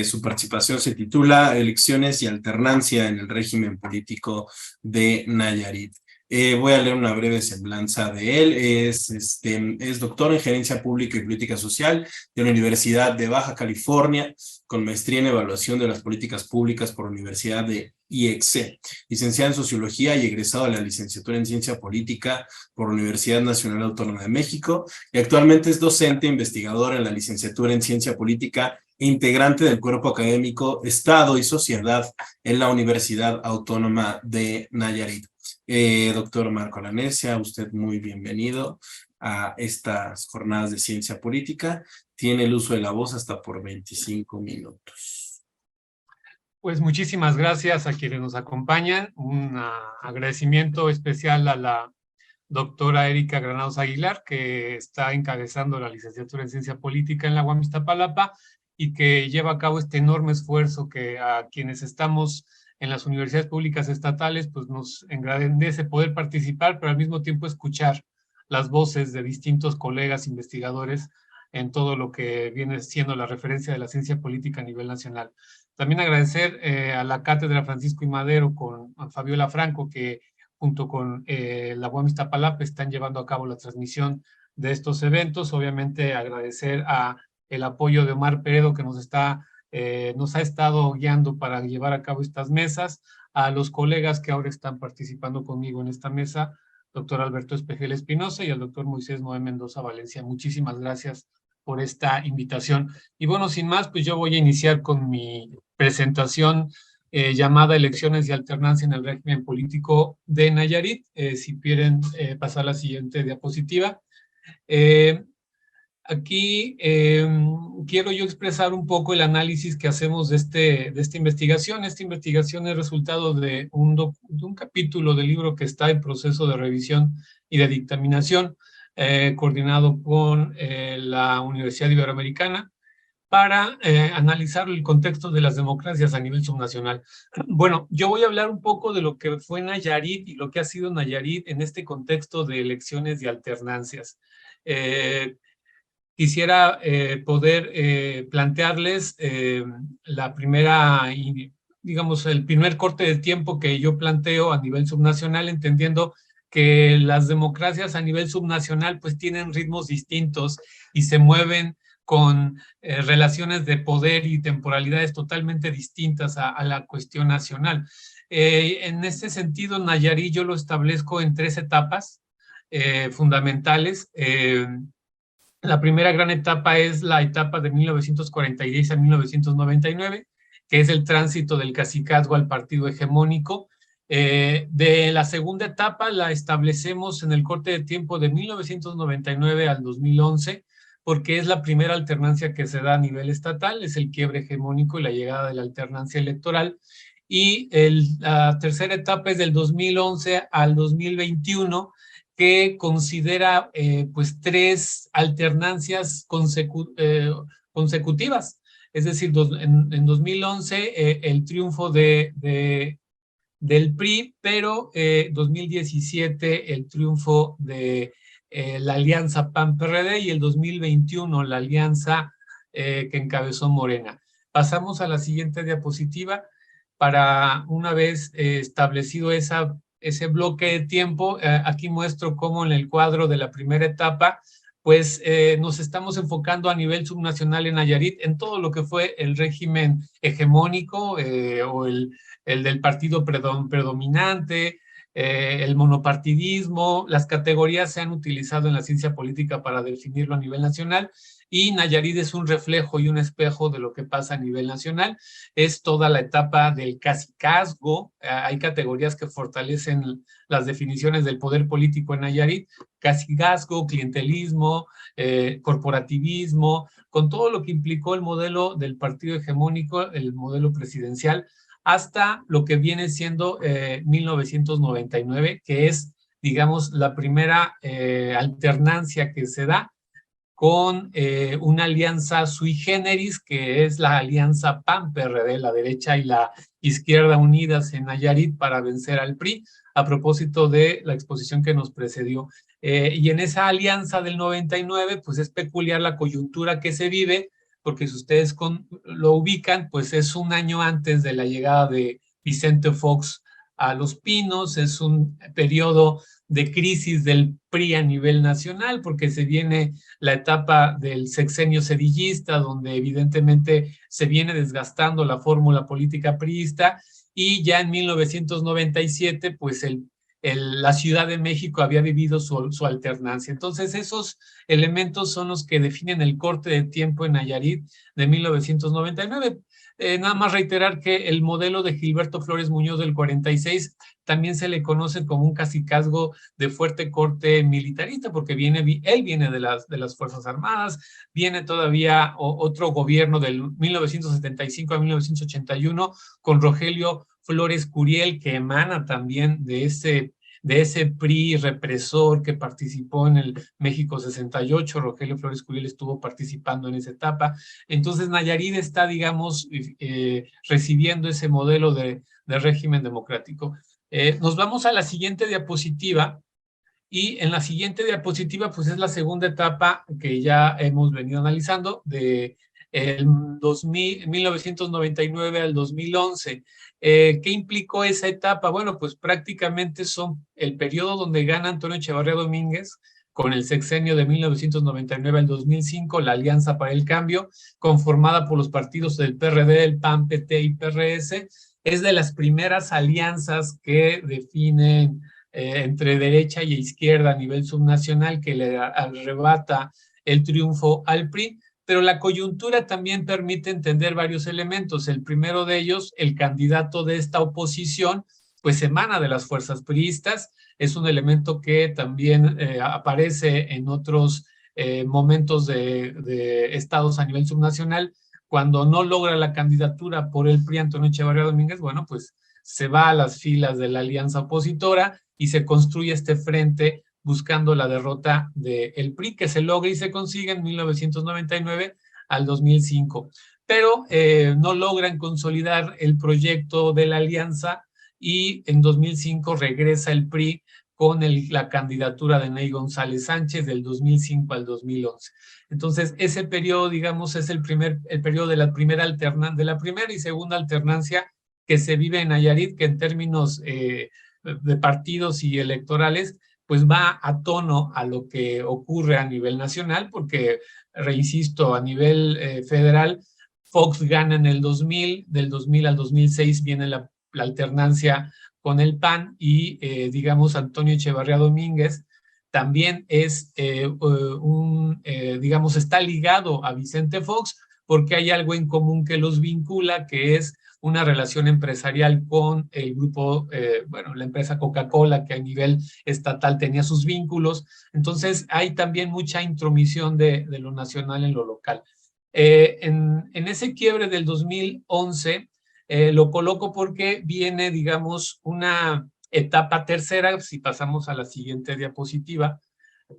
Su participación se titula Elecciones y alternancia en el régimen político de Nayarit. Voy a leer una breve semblanza de él. Es doctor en Gerencia Pública y Política Social de la Universidad de Baja California, con maestría en Evaluación de las Políticas Públicas por la Universidad de IEXE, licenciado en Sociología y egresado de la licenciatura en Ciencia Política por la Universidad Nacional Autónoma de México, y actualmente es docente e investigador en la licenciatura en Ciencia Política e integrante del cuerpo académico Estado y Sociedad en la Universidad Autónoma de Nayarit. Doctor Marco Alanés, sea usted muy bienvenido a estas jornadas de ciencia política. Tiene el uso de la voz hasta por 25 minutos. Pues muchísimas gracias a quienes nos acompañan. Un agradecimiento especial a la doctora Erika Granados Aguilar, que está encabezando la licenciatura en Ciencia Política en la UAM Iztapalapa y que lleva a cabo este enorme esfuerzo que a quienes estamos en las universidades públicas estatales, pues nos engrandece poder participar, pero al mismo tiempo escuchar las voces de distintos colegas investigadores en todo lo que viene siendo la referencia de la ciencia política a nivel nacional. También agradecer a la Cátedra Francisco I. Madero con Fabiola Franco, que junto con la UAM Iztapalapa están llevando a cabo la transmisión de estos eventos. Obviamente agradecer a el apoyo de Omar Peredo, que nos ha estado guiando para llevar a cabo estas mesas, a los colegas que ahora están participando conmigo en esta mesa, doctor Alberto Espejel Espinosa y al doctor Moisés Noé Mendoza Valencia. Muchísimas gracias por esta invitación. Y bueno, sin más, pues yo voy a iniciar con mi presentación llamada Elecciones y Alternancia en el régimen político de Nayarit. Si quieren pasar la siguiente diapositiva. Aquí quiero yo expresar un poco el análisis que hacemos de esta investigación. Esta investigación es resultado de un capítulo del libro que está en proceso de revisión y de dictaminación, coordinado con la Universidad Iberoamericana, para analizar el contexto de las democracias a nivel subnacional. Bueno, yo voy a hablar un poco de lo que fue Nayarit y lo que ha sido Nayarit en este contexto de elecciones y alternancias. Quisiera poder plantearles la primera, digamos, el primer corte de tiempo que yo planteo a nivel subnacional, entendiendo que las democracias a nivel subnacional pues tienen ritmos distintos y se mueven con relaciones de poder y temporalidades totalmente distintas a la cuestión nacional. En este sentido, Nayarit yo lo establezco en 3 etapas fundamentales. La primera gran etapa es la etapa de 1946 a 1999, que es el tránsito del cacicazgo al partido hegemónico. De la segunda etapa la establecemos en el corte de tiempo de 1999 al 2011, porque es la primera alternancia que se da a nivel estatal, es el quiebre hegemónico y la llegada de la alternancia electoral. Y la tercera etapa es del 2011 al 2021, que considera pues 3 alternancias consecutivas. Es decir, en 2011 el triunfo del PRI, pero 2017 el triunfo de la alianza PAN-PRD y el 2021 la alianza que encabezó Morena. Pasamos a la siguiente diapositiva para una vez establecido ese bloque de tiempo. Aquí muestro cómo en el cuadro de la primera etapa pues nos estamos enfocando a nivel subnacional en Nayarit en todo lo que fue el régimen hegemónico o el del partido predominante, el monopartidismo. Las categorías se han utilizado en la ciencia política para definirlo a nivel nacional, y Nayarit es un reflejo y un espejo de lo que pasa a nivel nacional. Es toda la etapa del cacicazgo. Hay categorías que fortalecen las definiciones del poder político en Nayarit: cacicazgo, clientelismo, corporativismo, con todo lo que implicó el modelo del partido hegemónico, el modelo presidencial, hasta lo que viene siendo 1999, que es, digamos, la primera alternancia que se da con una alianza sui generis, que es la alianza PAN-PRD, la derecha y la izquierda unidas en Nayarit para vencer al PRI, a propósito de la exposición que nos precedió. Y en esa alianza del 99, pues es peculiar la coyuntura que se vive, porque si ustedes lo ubican, pues es un año antes de la llegada de Vicente Fox a Los Pinos. Es un periodo de crisis del PRI a nivel nacional, porque se viene la etapa del sexenio sedillista, donde evidentemente se viene desgastando la fórmula política priista, y ya en 1997, pues la Ciudad de México había vivido su alternancia. Entonces, esos elementos son los que definen el corte de tiempo en Nayarit de 1999. Nada más reiterar que el modelo de Gilberto Flores Muñoz del 46 también se le conoce como un cacicazgo de fuerte corte militarista, porque él viene de las Fuerzas Armadas, viene todavía otro gobierno del 1975 a 1981 con Rogelio Flores Curiel, que emana también de ese PRI represor que participó en el México 68. Rogelio Flores Curiel estuvo participando en esa etapa. Entonces Nayarit está, digamos, recibiendo ese modelo de régimen democrático. Nos vamos a la siguiente diapositiva, y en la siguiente diapositiva pues es la segunda etapa que ya hemos venido analizando, de 1999 al 2011. ¿Qué implicó esa etapa? Bueno, pues prácticamente son el periodo donde gana Antonio Echevarría Domínguez con el sexenio de 1999 al 2005, la Alianza para el Cambio, conformada por los partidos del PRD, el PAN, PT y PRS. Es de las primeras alianzas que definen entre derecha y izquierda a nivel subnacional, que le arrebata el triunfo al PRI. Pero la coyuntura también permite entender varios elementos. El primero de ellos, el candidato de esta oposición, pues emana de las fuerzas priistas. Es un elemento que también aparece en otros momentos de estados a nivel subnacional. Cuando no logra la candidatura por el PRI Antonio Echevarría Domínguez, bueno, pues se va a las filas de la alianza opositora y se construye este frente buscando la derrota del PRI, que se logra y se consigue en 1999 al 2005. Pero no logran consolidar el proyecto de la alianza, y en 2005 regresa el PRI con la candidatura de Ney González Sánchez del 2005 al 2011. Entonces, ese periodo, digamos, es el periodo de la primera y segunda alternancia que se vive en Nayarit, que en términos de partidos y electorales, pues va a tono a lo que ocurre a nivel nacional, porque, reinsisto, a nivel federal, Fox gana en el 2000, del 2000 al 2006 viene la alternancia con el PAN, y digamos Antonio Echevarría Domínguez también es digamos, está ligado a Vicente Fox, porque hay algo en común que los vincula, que es una relación empresarial con el grupo, bueno, la empresa Coca-Cola, que a nivel estatal tenía sus vínculos. Entonces, hay también mucha intromisión de lo nacional en lo local. En ese quiebre del 2011, lo coloco porque viene, digamos, una etapa tercera, si pasamos a la siguiente diapositiva,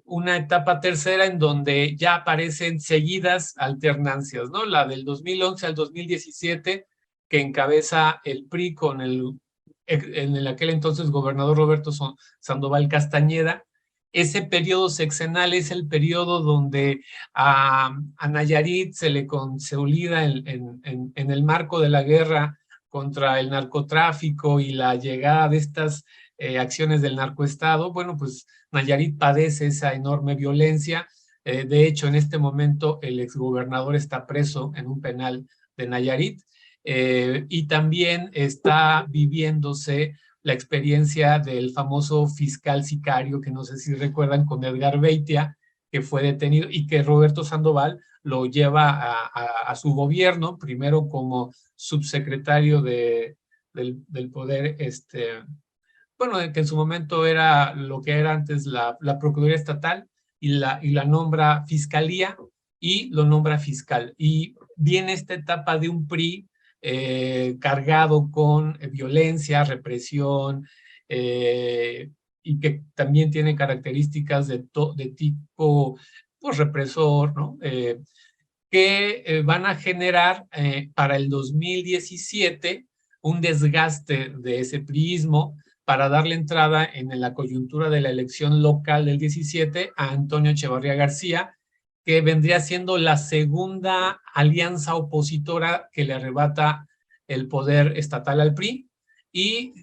una etapa tercera en donde ya aparecen seguidas alternancias, ¿no? La del 2011 al 2017, que encabeza el PRI con en el aquel entonces gobernador Roberto Sandoval Castañeda. Ese periodo sexenal es el periodo donde a Nayarit se le consolida en el marco de la guerra contra el narcotráfico y la llegada de estas acciones del narcoestado. Bueno, pues Nayarit padece esa enorme violencia. De hecho, en este momento el exgobernador está preso en un penal de Nayarit, y también está viviéndose la experiencia del famoso fiscal sicario, que no sé si recuerdan, con Edgar Beitia, que fue detenido y que Roberto Sandoval lo lleva a su gobierno, primero como subsecretario del poder, bueno, que en su momento era lo que era antes la Procuraduría Estatal, y la nombra Fiscalía y lo nombra fiscal. Y viene esta etapa de un PRI cargado con violencia, represión, y que también tiene características de tipo pues, represor, ¿no? Que van a generar para el 2017 un desgaste de ese priismo para darle entrada en la coyuntura de la elección local del 17 a Antonio Echevarría García, que vendría siendo la segunda alianza opositora que le arrebata el poder estatal al PRI, y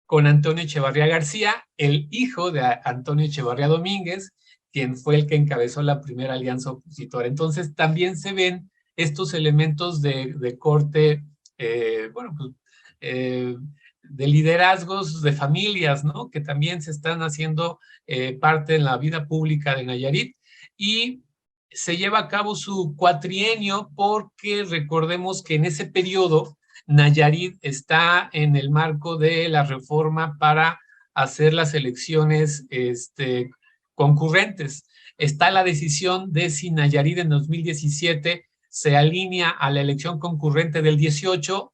con Antonio Echevarría García, el hijo de Antonio Echevarría Domínguez, quien fue el que encabezó la primera alianza opositora. Entonces también se ven estos elementos de corte, bueno, pues, de liderazgos de familias, ¿no? Que también se están haciendo parte en la vida pública de Nayarit, y se lleva a cabo su cuatrienio porque recordemos que en ese periodo Nayarit está en el marco de la reforma para hacer las elecciones concurrentes. Está la decisión de si Nayarit en 2017 se alinea a la elección concurrente del 18,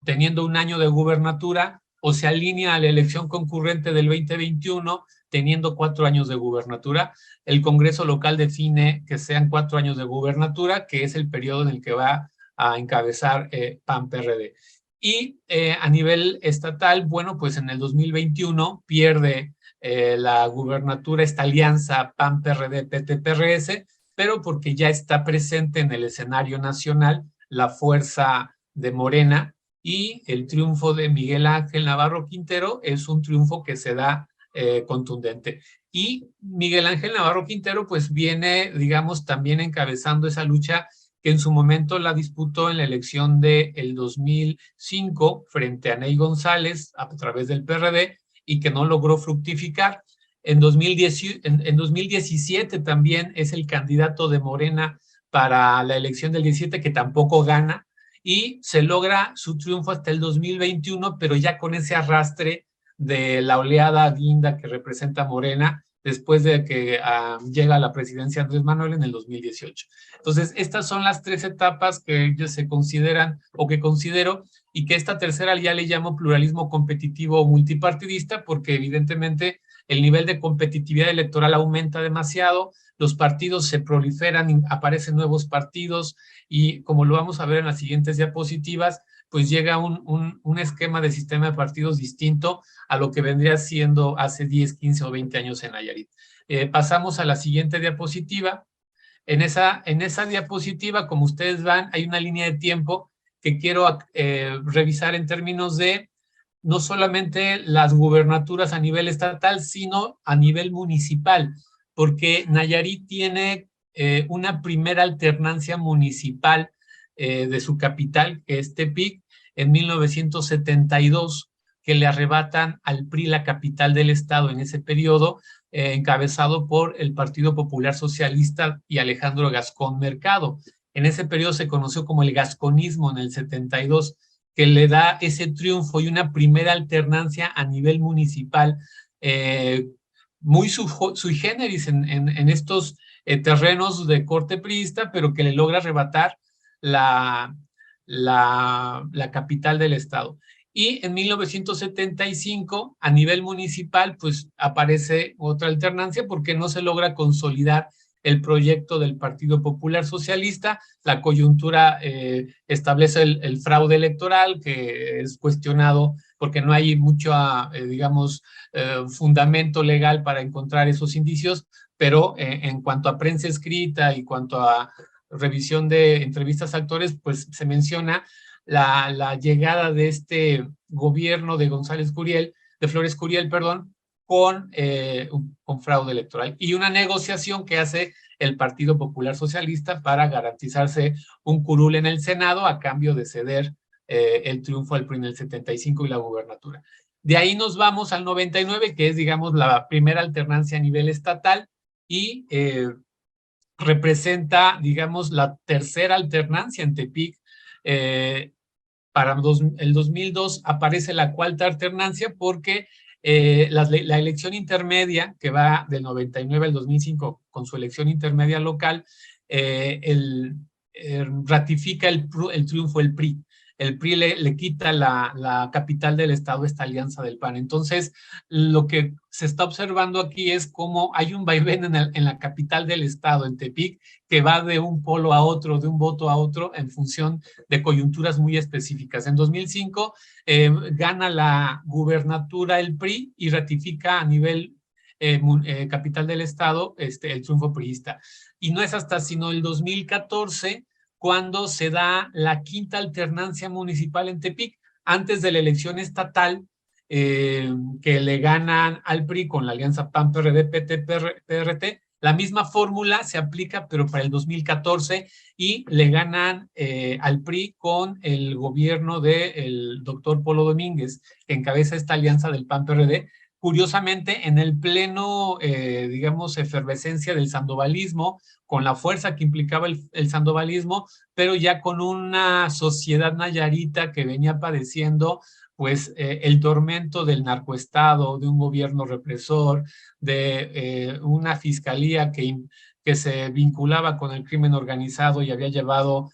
teniendo un año de gubernatura, o se alinea a la elección concurrente del 2021, teniendo 4 años de gubernatura. El Congreso local define que sean 4 años de gubernatura, que es el periodo en el que va a encabezar PAN-PRD. Y a nivel estatal, bueno, pues en el 2021 pierde la gubernatura esta alianza PAN-PRD-PT-PRS, pero porque ya está presente en el escenario nacional la fuerza de Morena, y el triunfo de Miguel Ángel Navarro Quintero es un triunfo que se da contundente. Y Miguel Ángel Navarro Quintero pues viene, digamos, también encabezando esa lucha que en su momento la disputó en la elección del 2005 frente a Ney González a través del PRD, y que no logró fructificar. En 2017 también es el candidato de Morena para la elección del 17, que tampoco gana, y se logra su triunfo hasta el 2021, pero ya con ese arrastre de la oleada guinda que representa Morena después de que llega a la presidencia Andrés Manuel en el 2018. Entonces, estas son las 3 etapas que se consideran, o que considero, y que esta tercera ya le llamo pluralismo competitivo o multipartidista, porque evidentemente el nivel de competitividad electoral aumenta demasiado, los partidos se proliferan, aparecen nuevos partidos, y como lo vamos a ver en las siguientes diapositivas, pues llega un esquema de sistema de partidos distinto a lo que vendría siendo hace 10, 15 o 20 años en Nayarit. Pasamos a la siguiente diapositiva. En esa diapositiva, como ustedes van, hay una línea de tiempo que quiero revisar en términos de no solamente las gubernaturas a nivel estatal, sino a nivel municipal, porque Nayarit tiene una primera alternancia municipal de su capital, que es Tepic, en 1972, que le arrebatan al PRI la capital del estado en ese periodo, encabezado por el Partido Popular Socialista y Alejandro Gascón Mercado. En ese periodo se conoció como el gasconismo en el 72, que le da ese triunfo y una primera alternancia a nivel municipal muy sui generis en estos terrenos de corte priista, pero que le logra arrebatar la capital del estado. Y en 1975, a nivel municipal, pues aparece otra alternancia porque no se logra consolidar el proyecto del Partido Popular Socialista. La coyuntura establece el fraude electoral, que es cuestionado porque no hay mucho, digamos, fundamento legal para encontrar esos indicios, pero en cuanto a prensa escrita y cuanto a revisión de entrevistas a actores, pues se menciona la llegada de este gobierno de González Curiel, de Flores Curiel, perdón, con fraude electoral y una negociación que hace el Partido Popular Socialista para garantizarse un curul en el Senado a cambio de ceder el triunfo al PRI en el 75 y la gubernatura. De ahí nos vamos al 99, que es, digamos, la primera alternancia a nivel estatal y representa, digamos, la tercera alternancia en Tepic. Para el 2002 aparece la cuarta alternancia porque la elección intermedia, que va del 99 al 2005 con su elección intermedia local, ratifica el triunfo del PRI. El PRI le quita la capital del estado, esta alianza del PAN. Entonces, lo que se está observando aquí es cómo hay un vaivén en la capital del estado, en Tepic, que va de un polo a otro, de un voto a otro, en función de coyunturas muy específicas. En 2005 gana la gubernatura el PRI y ratifica a nivel capital del estado el triunfo priista. Y no es hasta sino el 2014 cuando se da la quinta alternancia municipal en Tepic, antes de la elección estatal, que le ganan al PRI con la alianza PAN-PRD-PT-PRT. La misma fórmula se aplica, pero para el 2014, y le ganan al PRI con el gobierno del doctor Polo Domínguez, que encabeza esta alianza del PAN-PRD. Curiosamente, en el pleno, digamos, efervescencia del sandovalismo, con la fuerza que implicaba el sandovalismo, pero ya con una sociedad nayarita que venía padeciendo pues el tormento del narcoestado, de un gobierno represor, de una fiscalía que se vinculaba con el crimen organizado y había llevado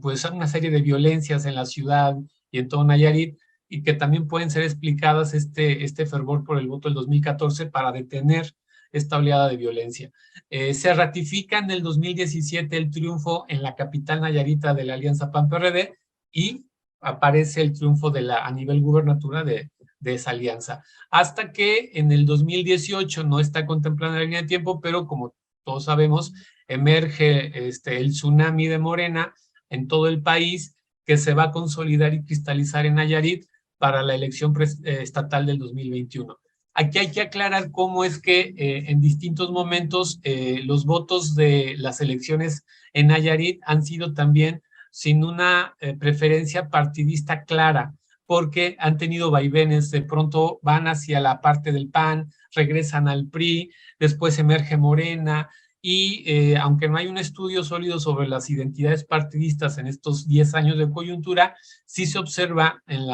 pues a una serie de violencias en la ciudad y en todo Nayarit, y que también pueden ser explicadas este fervor por el voto del 2014 para detener esta oleada de violencia. Se ratifica en el 2017 el triunfo en la capital nayarita de la alianza PAN-PRD y aparece el triunfo a nivel gubernatura de esa alianza. Hasta que en el 2018, no está contemplada en la línea de tiempo, pero como todos sabemos, emerge el tsunami de Morena en todo el país, que se va a consolidar y cristalizar en Nayarit para la elección estatal del 2021. Aquí hay que aclarar cómo es que en distintos momentos los votos de las elecciones en Nayarit han sido también sin una preferencia partidista clara, porque han tenido vaivenes, de pronto van hacia la parte del PAN, regresan al PRI, después emerge Morena, y aunque no hay un estudio sólido sobre las identidades partidistas en estos 10 años de coyuntura, sí se observa en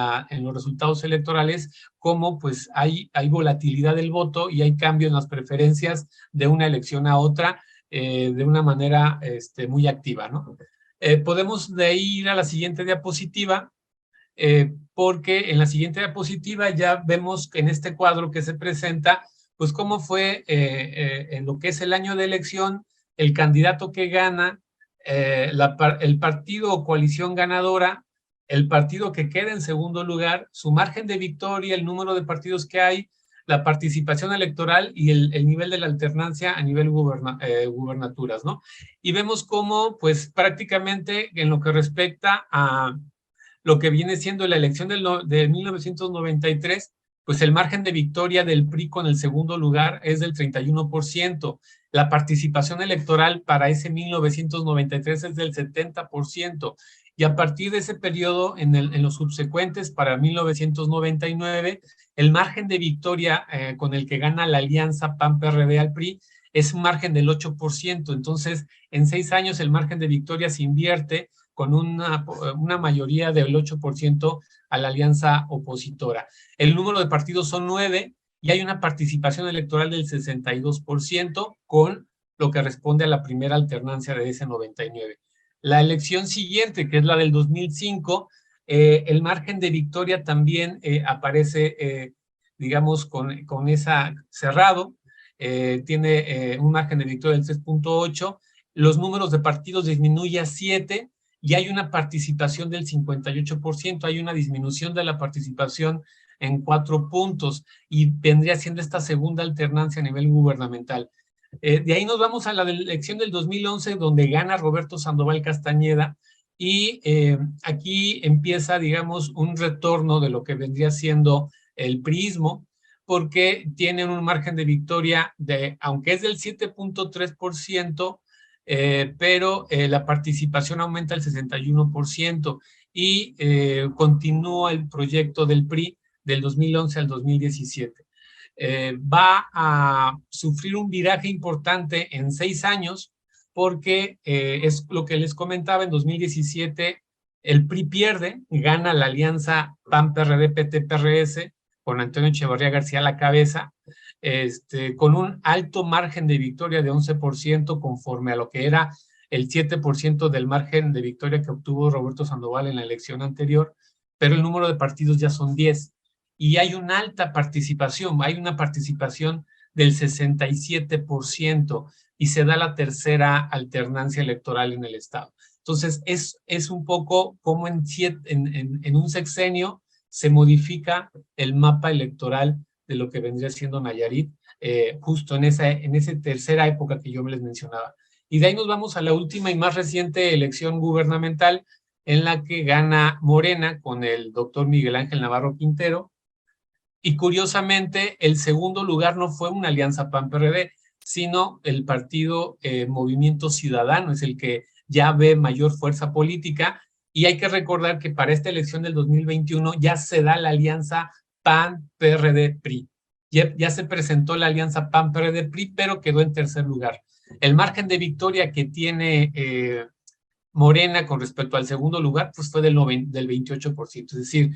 los resultados electorales cómo pues hay volatilidad del voto y hay cambio en las preferencias de una elección a otra de una manera muy activa, ¿no? Podemos de ahí ir a la siguiente diapositiva, porque en la siguiente diapositiva ya vemos en este cuadro que se presenta pues cómo fue en lo que es el año de elección, el candidato que gana, el partido o coalición ganadora, el partido que queda en segundo lugar, su margen de victoria, el número de partidos que hay, la participación electoral y el nivel de la alternancia a nivel gubernaturas, ¿no? Y vemos cómo, pues prácticamente en lo que respecta a lo que viene siendo la elección de 1993, pues el margen de victoria del PRI con el segundo lugar es del 31%. La participación electoral para ese 1993 es del 70%. Y a partir de ese periodo, en los subsecuentes, para 1999, el margen de victoria con el que gana la alianza PAN-PRD al PRI es un margen del 8%. Entonces, en 6 años el margen de victoria se invierte con una mayoría del 8% a la alianza opositora. El número de partidos son 9 y hay una participación electoral del 62% con lo que responde a la primera alternancia de ese 99. La elección siguiente, que es la del 2005, el margen de victoria también aparece, digamos, con esa cerrado, tiene un margen de victoria del 3.8, los números de partidos disminuye a 7 y hay una participación del 58%, hay una disminución de la participación en 4 puntos y vendría siendo esta segunda alternancia a nivel gubernamental. De ahí nos vamos a la elección del 2011, donde gana Roberto Sandoval Castañeda, y aquí empieza, digamos, un retorno de lo que vendría siendo el priismo, porque tienen un margen de victoria de, aunque es del 7.3%, pero la participación aumenta al 61% y continúa el proyecto del PRI del 2011 al 2017. Va a sufrir un viraje importante en 6 años, porque es lo que les comentaba, en 2017 el PRI pierde, gana la alianza PAN-PRD-PT-PRS con Antonio Echeverría García a la cabeza, con un alto margen de victoria de 11% conforme a lo que era el 7% del margen de victoria que obtuvo Roberto Sandoval en la elección anterior, pero el número de partidos ya son 10 y hay una alta participación, hay una participación del 67% y se da la tercera alternancia electoral en el estado. Entonces, es un poco como en un sexenio se modifica el mapa electoral de lo que vendría siendo Nayarit, justo en esa tercera época que yo les mencionaba. Y de ahí nos vamos a la última y más reciente elección gubernamental, en la que gana Morena con el doctor Miguel Ángel Navarro Quintero, y curiosamente el segundo lugar no fue una alianza PAN-PRD, sino el partido Movimiento Ciudadano, es el que ya ve mayor fuerza política, y hay que recordar que para esta elección del 2021 ya se da la alianza PAN-PRD-PRI. Ya se presentó la alianza PAN-PRD-PRI, pero quedó en tercer lugar. El margen de victoria que tiene Morena con respecto al segundo lugar, pues fue del 28%, es decir,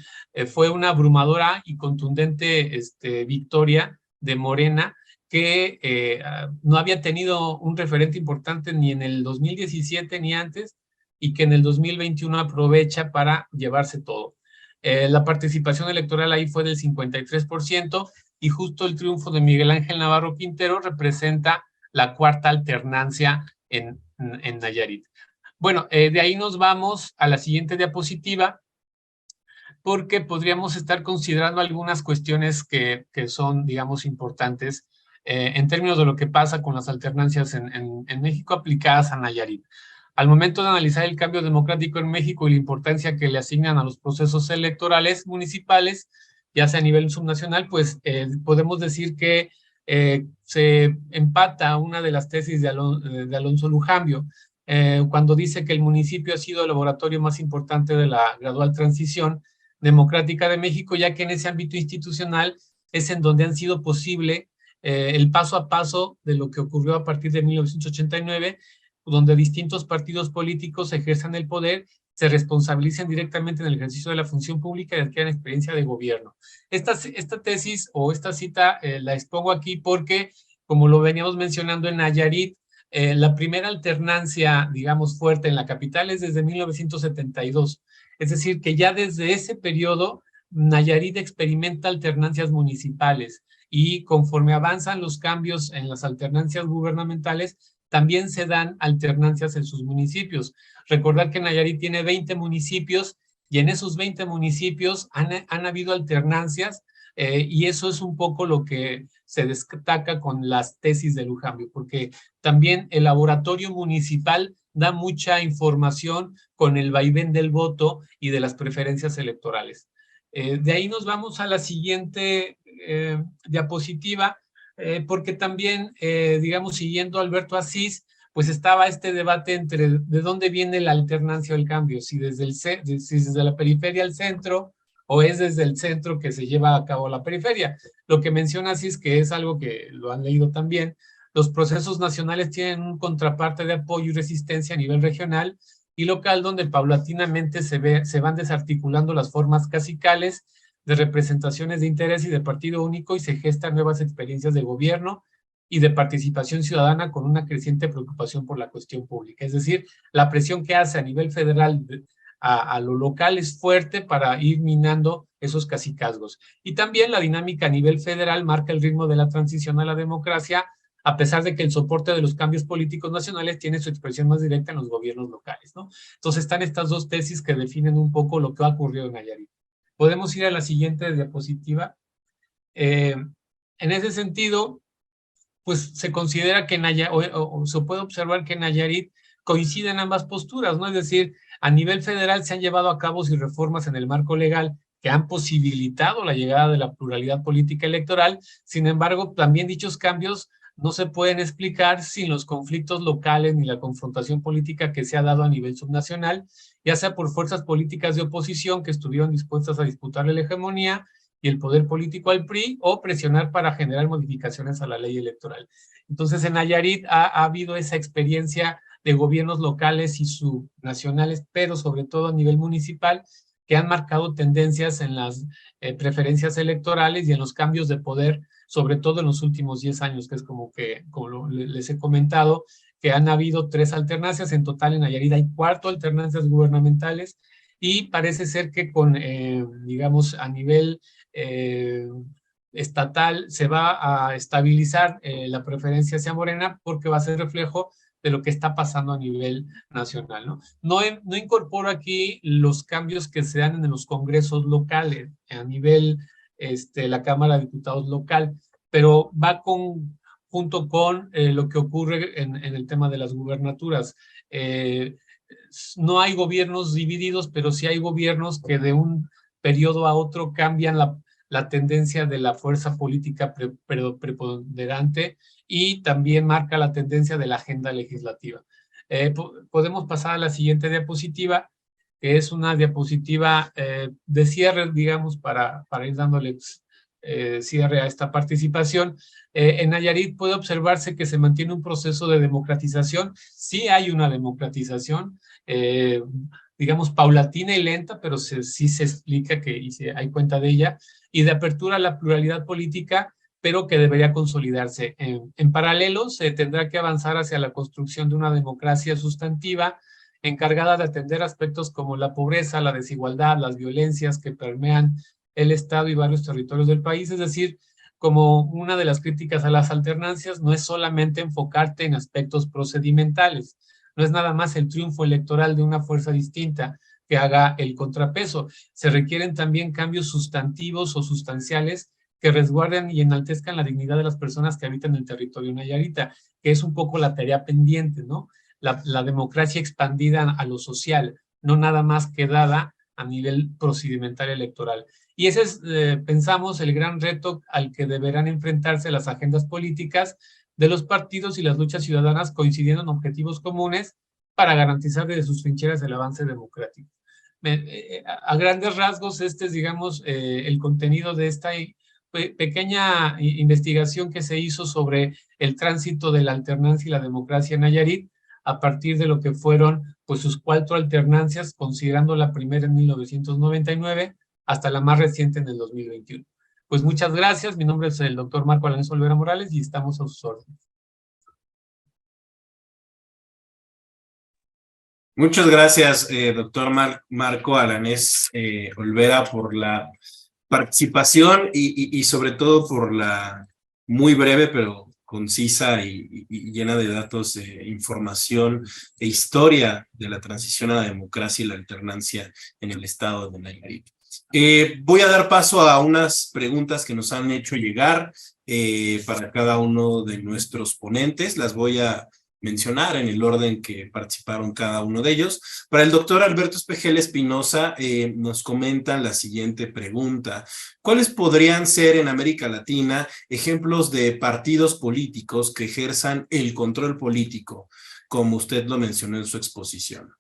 fue una abrumadora y contundente victoria de Morena, que no había tenido un referente importante ni en el 2017 ni antes, y que en el 2021 aprovecha para llevarse todo. La participación electoral ahí fue del 53%, y justo el triunfo de Miguel Ángel Navarro Quintero representa la cuarta alternancia en Nayarit. Bueno, de ahí nos vamos a la siguiente diapositiva, porque podríamos estar considerando algunas cuestiones que son, digamos, importantes en términos de lo que pasa con las alternancias en México aplicadas a Nayarit. Al momento de analizar el cambio democrático en México y la importancia que le asignan a los procesos electorales municipales, ya sea a nivel subnacional, pues podemos decir que se empata una de las tesis de Alonso Lujambio, cuando dice que el municipio ha sido el laboratorio más importante de la gradual transición democrática de México, ya que en ese ámbito institucional es en donde han sido posible el paso a paso de lo que ocurrió a partir de 1989, donde distintos partidos políticos ejercen el poder, se responsabilizan directamente en el ejercicio de la función pública y adquieren experiencia de gobierno. Esta tesis o esta cita la expongo aquí porque, como lo veníamos mencionando en Nayarit, la primera alternancia, digamos, fuerte en la capital es desde 1972. Es decir, que ya desde ese periodo Nayarit experimenta alternancias municipales, y conforme avanzan los cambios en las alternancias gubernamentales, también se dan alternancias en sus municipios. Recordar que Nayarit tiene 20 municipios y en esos 20 municipios han habido alternancias, y eso es un poco lo que se destaca con las tesis de Lujambio, porque también el laboratorio municipal da mucha información con el vaivén del voto y de las preferencias electorales. De ahí nos vamos a la siguiente diapositiva, porque también, digamos, siguiendo a Alberto Asís, pues estaba este debate entre de dónde viene la alternancia o el cambio, si desde la periferia al centro, o es desde el centro que se lleva a cabo la periferia. Lo que menciona Asís, que es algo que lo han leído también, los procesos nacionales tienen un contraparte de apoyo y resistencia a nivel regional, y local, donde paulatinamente se van desarticulando las formas cacicales de representaciones de interés y de partido único, y se gestan nuevas experiencias de gobierno y de participación ciudadana con una creciente preocupación por la cuestión pública. Es decir, la presión que hace a nivel federal a lo local es fuerte para ir minando esos cacicazgos. Y también la dinámica a nivel federal marca el ritmo de la transición a la democracia, a pesar de que el soporte de los cambios políticos nacionales tiene su expresión más directa en los gobiernos locales, ¿no? Entonces están estas dos tesis que definen un poco lo que ha ocurrido en Nayarit. Podemos ir a la siguiente diapositiva. En ese sentido, pues se considera que o se puede observar que Nayarit coincide en ambas posturas, ¿no? Es decir, a nivel federal se han llevado a cabo reformas en el marco legal que han posibilitado la llegada de la pluralidad política electoral. Sin embargo, también dichos cambios no se pueden explicar sin los conflictos locales ni la confrontación política que se ha dado a nivel subnacional, ya sea por fuerzas políticas de oposición que estuvieron dispuestas a disputarle la hegemonía y el poder político al PRI, o presionar para generar modificaciones a la ley electoral. Entonces, en Nayarit ha habido esa experiencia de gobiernos locales y subnacionales, pero sobre todo a nivel municipal, que han marcado tendencias en las preferencias electorales y en los cambios de poder, sobre todo en los últimos 10 años, que es como les he comentado, que han habido 3 alternancias. En total en Nayarit hay 4 alternancias gubernamentales, y parece ser que digamos, a nivel estatal se va a estabilizar la preferencia hacia Morena, porque va a ser reflejo de lo que está pasando a nivel nacional, ¿no? No incorporo aquí los cambios que se dan en los congresos locales, a nivel la Cámara de Diputados local, pero va junto con lo que ocurre en el tema de las gubernaturas. No hay gobiernos divididos, pero sí hay gobiernos que de un periodo a otro cambian la tendencia de la fuerza política preponderante, y también marca la tendencia de la agenda legislativa. Podemos pasar a la siguiente diapositiva, que es una diapositiva de cierre, digamos, para ir dándole cierre a esta participación. En Nayarit puede observarse que se mantiene un proceso de democratización. Sí hay una democratización, digamos, paulatina y lenta, pero sí se explica y se hay cuenta de ella, y de apertura a la pluralidad política, pero que debería consolidarse. En paralelo, se tendrá que avanzar hacia la construcción de una democracia sustantiva, encargada de atender aspectos como la pobreza, la desigualdad, las violencias que permean el Estado y varios territorios del país. Es decir, como una de las críticas a las alternancias, no es solamente enfocarte en aspectos procedimentales, no es nada más el triunfo electoral de una fuerza distinta que haga el contrapeso. Se requieren también cambios sustantivos o sustanciales que resguarden y enaltezcan la dignidad de las personas que habitan el territorio nayarita, que es un poco la tarea pendiente, ¿no? La democracia expandida a lo social, no nada más quedada a nivel procedimental electoral. Y ese es, pensamos, el gran reto al que deberán enfrentarse las agendas políticas de los partidos y las luchas ciudadanas, coincidiendo en objetivos comunes para garantizar desde sus trincheras el avance democrático. A grandes rasgos, este es, digamos, el contenido de esta pequeña investigación que se hizo sobre el tránsito de la alternancia y la democracia en Nayarit, a partir de lo que fueron pues sus 4 alternancias, considerando la primera en 1999 hasta la más reciente en el 2021. Pues muchas gracias. Mi nombre es el doctor Marco Alanés Olvera Morales y estamos a sus órdenes. Muchas gracias, doctor Marco Alanés Olvera, por la participación y sobre todo por la muy breve pero concisa y llena de datos, información e historia de la transición a la democracia y la alternancia en el estado de Nayarit. Voy a dar paso a unas preguntas que nos han hecho llegar para cada uno de nuestros ponentes. Las voy a mencionar en el orden que participaron cada uno de ellos. Para el doctor Alberto Espejel Espinosa, nos comentan la siguiente pregunta: ¿cuáles podrían ser en América Latina ejemplos de partidos políticos que ejerzan el control político, como usted lo mencionó en su exposición?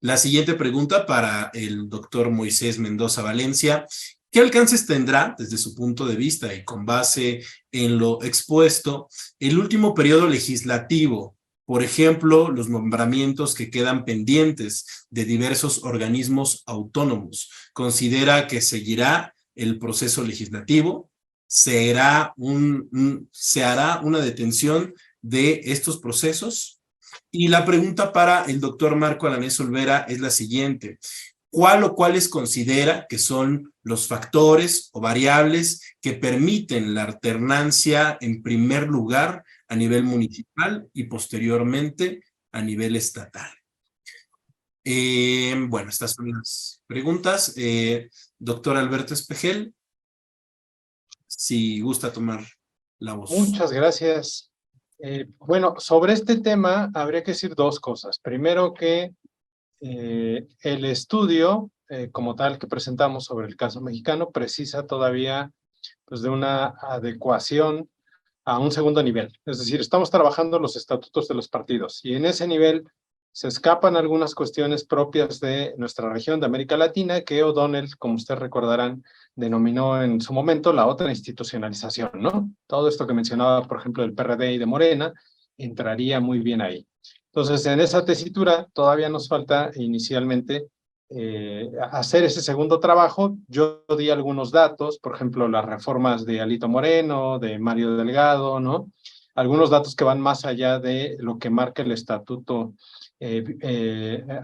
La siguiente pregunta para el doctor Moisés Mendoza Valencia: ¿qué alcances tendrá, desde su punto de vista y con base en lo expuesto, el último periodo legislativo Por ejemplo, los nombramientos que quedan pendientes de diversos organismos autónomos. Considera que seguirá el proceso legislativo, se hará una detención de estos procesos. Y la pregunta para el doctor Marco Alanés Olvera es la siguiente: ¿cuál o cuáles considera que son los factores o variables que permiten la alternancia en primer lugar a nivel municipal y posteriormente a nivel estatal? Bueno, estas son las preguntas. Doctor Alberto Espejel, si gusta tomar la voz. Muchas gracias. Bueno, sobre este tema habría que decir dos cosas. Primero que el estudio como tal que presentamos sobre el caso mexicano precisa todavía pues, de una adecuación a un segundo nivel. Es decir, estamos trabajando los estatutos de los partidos y en ese nivel se escapan algunas cuestiones propias de nuestra región de América Latina que O'Donnell, como ustedes recordarán, denominó en su momento la otra institucionalización, ¿no? Todo esto que mencionaba, por ejemplo, del PRD y de Morena, entraría muy bien ahí. Entonces, en esa tesitura todavía nos falta inicialmente hacer ese segundo trabajo. Yo di algunos datos, por ejemplo, las reformas de Alito Moreno, de Mario Delgado, ¿no? Algunos datos que van más allá de lo que marca el estatuto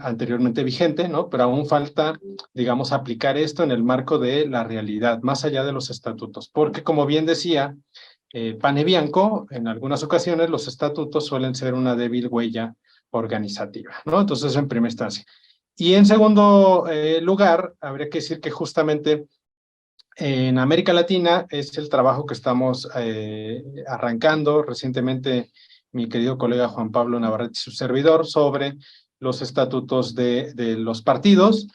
anteriormente vigente, ¿no? Pero aún falta, digamos, aplicar esto en el marco de la realidad, más allá de los estatutos. Porque, como bien decía Pane Bianco, en algunas ocasiones los estatutos suelen ser una débil huella organizativa, ¿no? Entonces, eso en primera instancia. Y en segundo lugar, habría que decir que justamente en América Latina es el trabajo que estamos arrancando recientemente mi querido colega Juan Pablo Navarrete y su servidor sobre los estatutos de los partidos.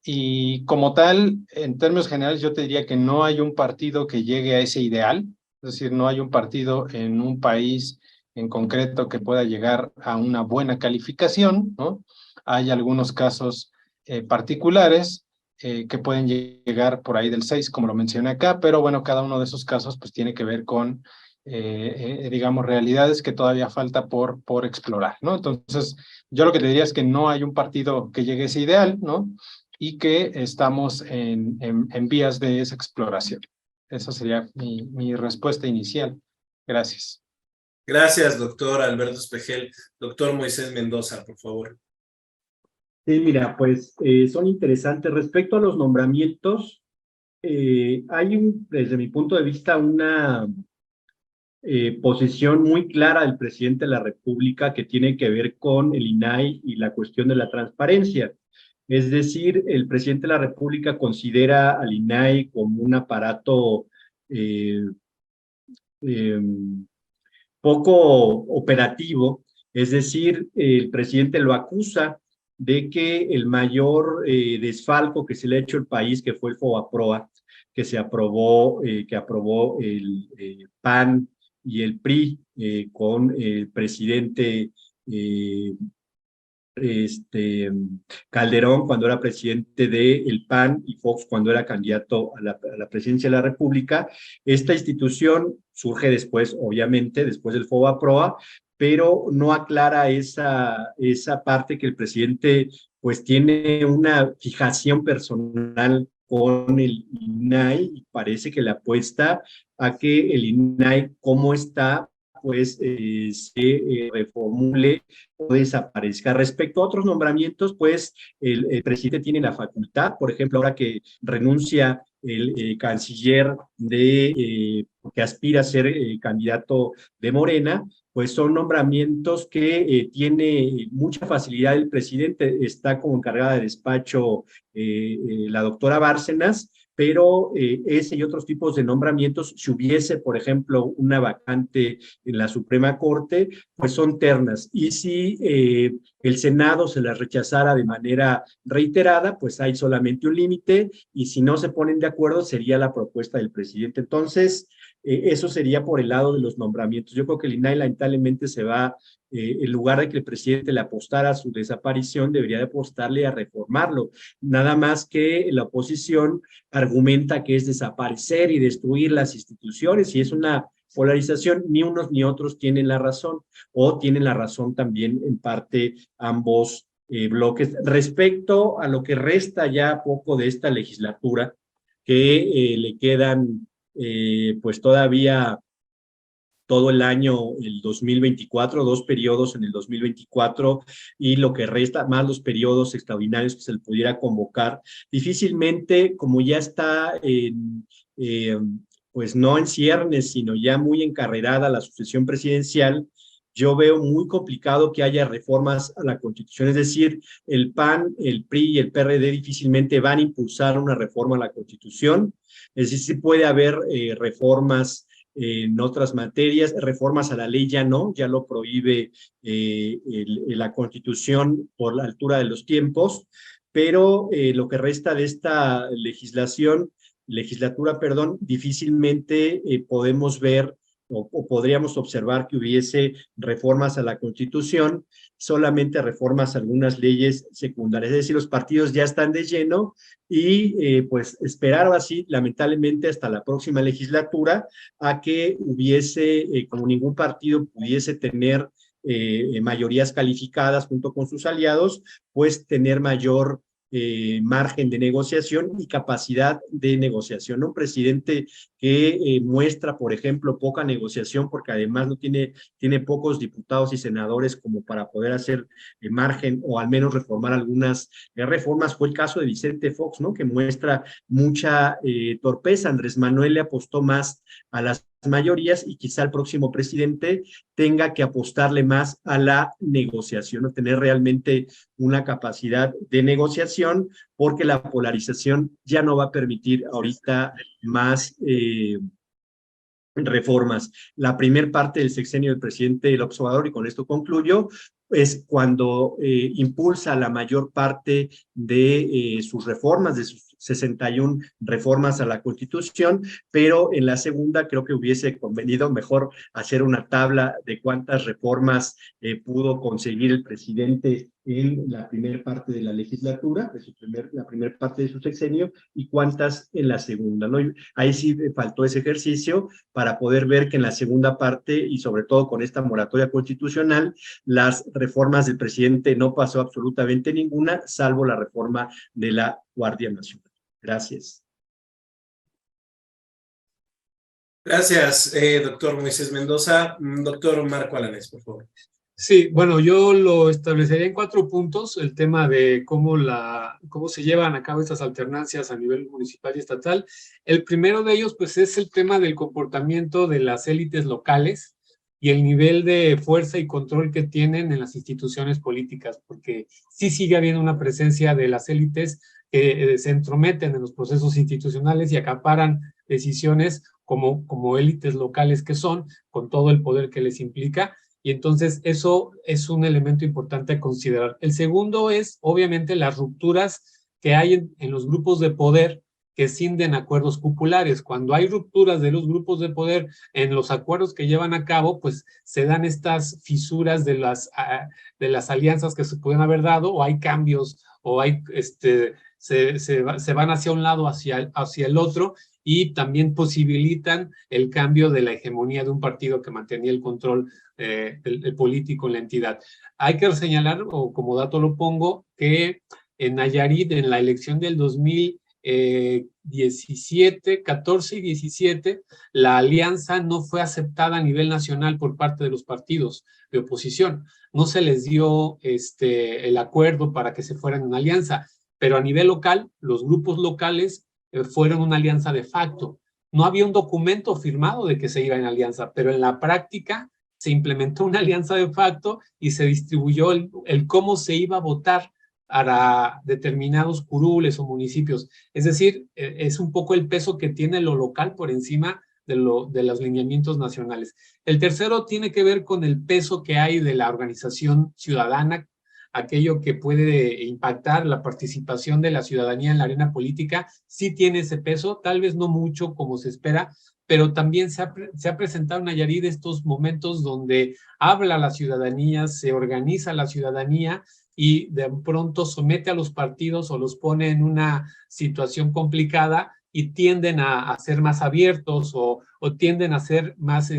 Y como tal, en términos generales, yo te diría que no hay un partido que llegue a ese ideal, es decir, no hay un partido en un país en concreto que pueda llegar a una buena calificación, ¿no? Hay algunos casos particulares que pueden llegar por ahí del 6, como lo mencioné acá, pero bueno, cada uno de esos casos pues tiene que ver con, digamos, realidades que todavía falta por explorar, ¿no? Entonces, yo lo que te diría es que no hay un partido que llegue a ese ideal, ¿no? Y que estamos en vías de esa exploración. Esa sería mi respuesta inicial. Gracias. Gracias, doctor Alberto Espejel. Doctor Moisés Mendoza, por favor. Sí, mira, pues son interesantes. Respecto a los nombramientos, hay desde mi punto de vista una posición muy clara del presidente de la República que tiene que ver con el INAI y la cuestión de la transparencia. Es decir, el presidente de la República considera al INAI como un aparato poco operativo, es decir, el presidente lo acusa de que el mayor desfalco que se le ha hecho al país, que fue el FOBAPROA, que aprobó el PAN y el PRI con el presidente Calderón cuando era presidente del PAN y Fox cuando era candidato a la presidencia de la República. Esta institución surge después, obviamente, después del FOBAPROA, pero no aclara esa parte que el presidente pues tiene una fijación personal con el INAI y parece que le apuesta a que el INAI, como está, pues se reformule o desaparezca. Respecto a otros nombramientos, pues el presidente tiene la facultad, por ejemplo, ahora que renuncia el canciller que aspira a ser candidato de Morena, pues son nombramientos que tiene mucha facilidad el presidente. Está como encargada de despacho la doctora Bárcenas, pero ese y otros tipos de nombramientos, si hubiese, por ejemplo, una vacante en la Suprema Corte, pues son ternas. Y si el Senado se las rechazara de manera reiterada, pues hay solamente un límite, y si no se ponen de acuerdo, sería la propuesta del presidente. Entonces, eso sería por el lado de los nombramientos. Yo creo que el INAI lamentablemente se va, en lugar de que el presidente le apostara a su desaparición, debería de apostarle a reformarlo. Nada más que la oposición argumenta que es desaparecer y destruir las instituciones, y es una polarización, ni unos ni otros tienen la razón, o tienen la razón también en parte ambos bloques. Respecto a lo que resta ya poco de esta legislatura, que le quedan pues todavía todo el año, el 2024, 2 periodos en el 2024, y lo que resta, más los periodos extraordinarios que se le pudiera convocar. Difícilmente, como ya está pues no en ciernes, sino ya muy encarrerada la sucesión presidencial, yo veo muy complicado que haya reformas a la Constitución. Es decir, el PAN, el PRI y el PRD difícilmente van a impulsar una reforma a la Constitución. Es decir, sí puede haber reformas en otras materias, reformas a la ley ya no, ya lo prohíbe la Constitución por la altura de los tiempos, pero lo que resta de esta legislatura, difícilmente podemos ver o podríamos observar que hubiese reformas a la Constitución, solamente reformas a algunas leyes secundarias. Es decir, los partidos ya están de lleno y pues esperar así, lamentablemente, hasta la próxima legislatura a que hubiese, como ningún partido pudiese tener mayorías calificadas junto con sus aliados, pues tener mayor margen de negociación y capacidad de negociación. Un presidente que muestra, por ejemplo, poca negociación, porque además no tiene pocos diputados y senadores como para poder hacer margen o al menos reformar algunas reformas. Fue el caso de Vicente Fox, ¿no? Que muestra mucha torpeza. Andrés Manuel le apostó más a las mayorías y quizá el próximo presidente tenga que apostarle más a la negociación, o tener realmente una capacidad de negociación, porque la polarización ya no va a permitir ahorita más reformas. La primer parte del sexenio del presidente López Obrador, y con esto concluyo, es cuando impulsa la mayor parte de sus reformas, de sus 61 reformas a la Constitución, pero en la segunda creo que hubiese convenido mejor hacer una tabla de cuántas reformas pudo conseguir el presidente en la primera parte de la legislatura, la primera parte de su sexenio, y cuántas en la segunda, ¿no? Ahí sí faltó ese ejercicio para poder ver que en la segunda parte, y sobre todo con esta moratoria constitucional, las reformas del presidente no pasó absolutamente ninguna, salvo la reforma de la Guardia Nacional. Gracias. Gracias, doctor Moisés Mendoza. Doctor Marco Alanés, por favor. Sí, bueno, yo lo establecería en 4 puntos, el tema de cómo se llevan a cabo estas alternancias a nivel municipal y estatal. El primero de ellos, pues, es el tema del comportamiento de las élites locales y el nivel de fuerza y control que tienen en las instituciones políticas, porque sí sigue habiendo una presencia de las élites que se entrometen en los procesos institucionales y acaparan decisiones como élites locales que son, con todo el poder que les implica. Y entonces eso es un elemento importante a considerar. El segundo es, obviamente, las rupturas que hay en los grupos de poder que cinden acuerdos populares. Cuando hay rupturas de los grupos de poder en los acuerdos que llevan a cabo, pues se dan estas fisuras de las alianzas que se pueden haber dado, o hay cambios, o hay se van hacia un lado, hacia el otro, y también posibilitan el cambio de la hegemonía de un partido que mantenía el control el político en la entidad. Hay que señalar, o como dato lo pongo, que en Nayarit, en la elección del 2017, 14 y 17, la alianza no fue aceptada a nivel nacional por parte de los partidos de oposición. No se les dio el acuerdo para que se fueran en una alianza, pero a nivel local, los grupos locales fueron una alianza de facto. No había un documento firmado de que se iba en alianza, pero en la práctica se implementó una alianza de facto y se distribuyó el cómo se iba a votar para determinados curules o municipios. Es decir, es un poco el peso que tiene lo local por encima de los lineamientos nacionales. El tercero tiene que ver con el peso que hay de la organización ciudadana, aquello que puede impactar la participación de la ciudadanía en la arena política. Sí tiene ese peso, tal vez no mucho como se espera, pero también se ha presentado en Nayarit estos momentos donde habla la ciudadanía, se organiza la ciudadanía y de pronto somete a los partidos o los pone en una situación complicada y tienden a ser más abiertos o tienden a ser más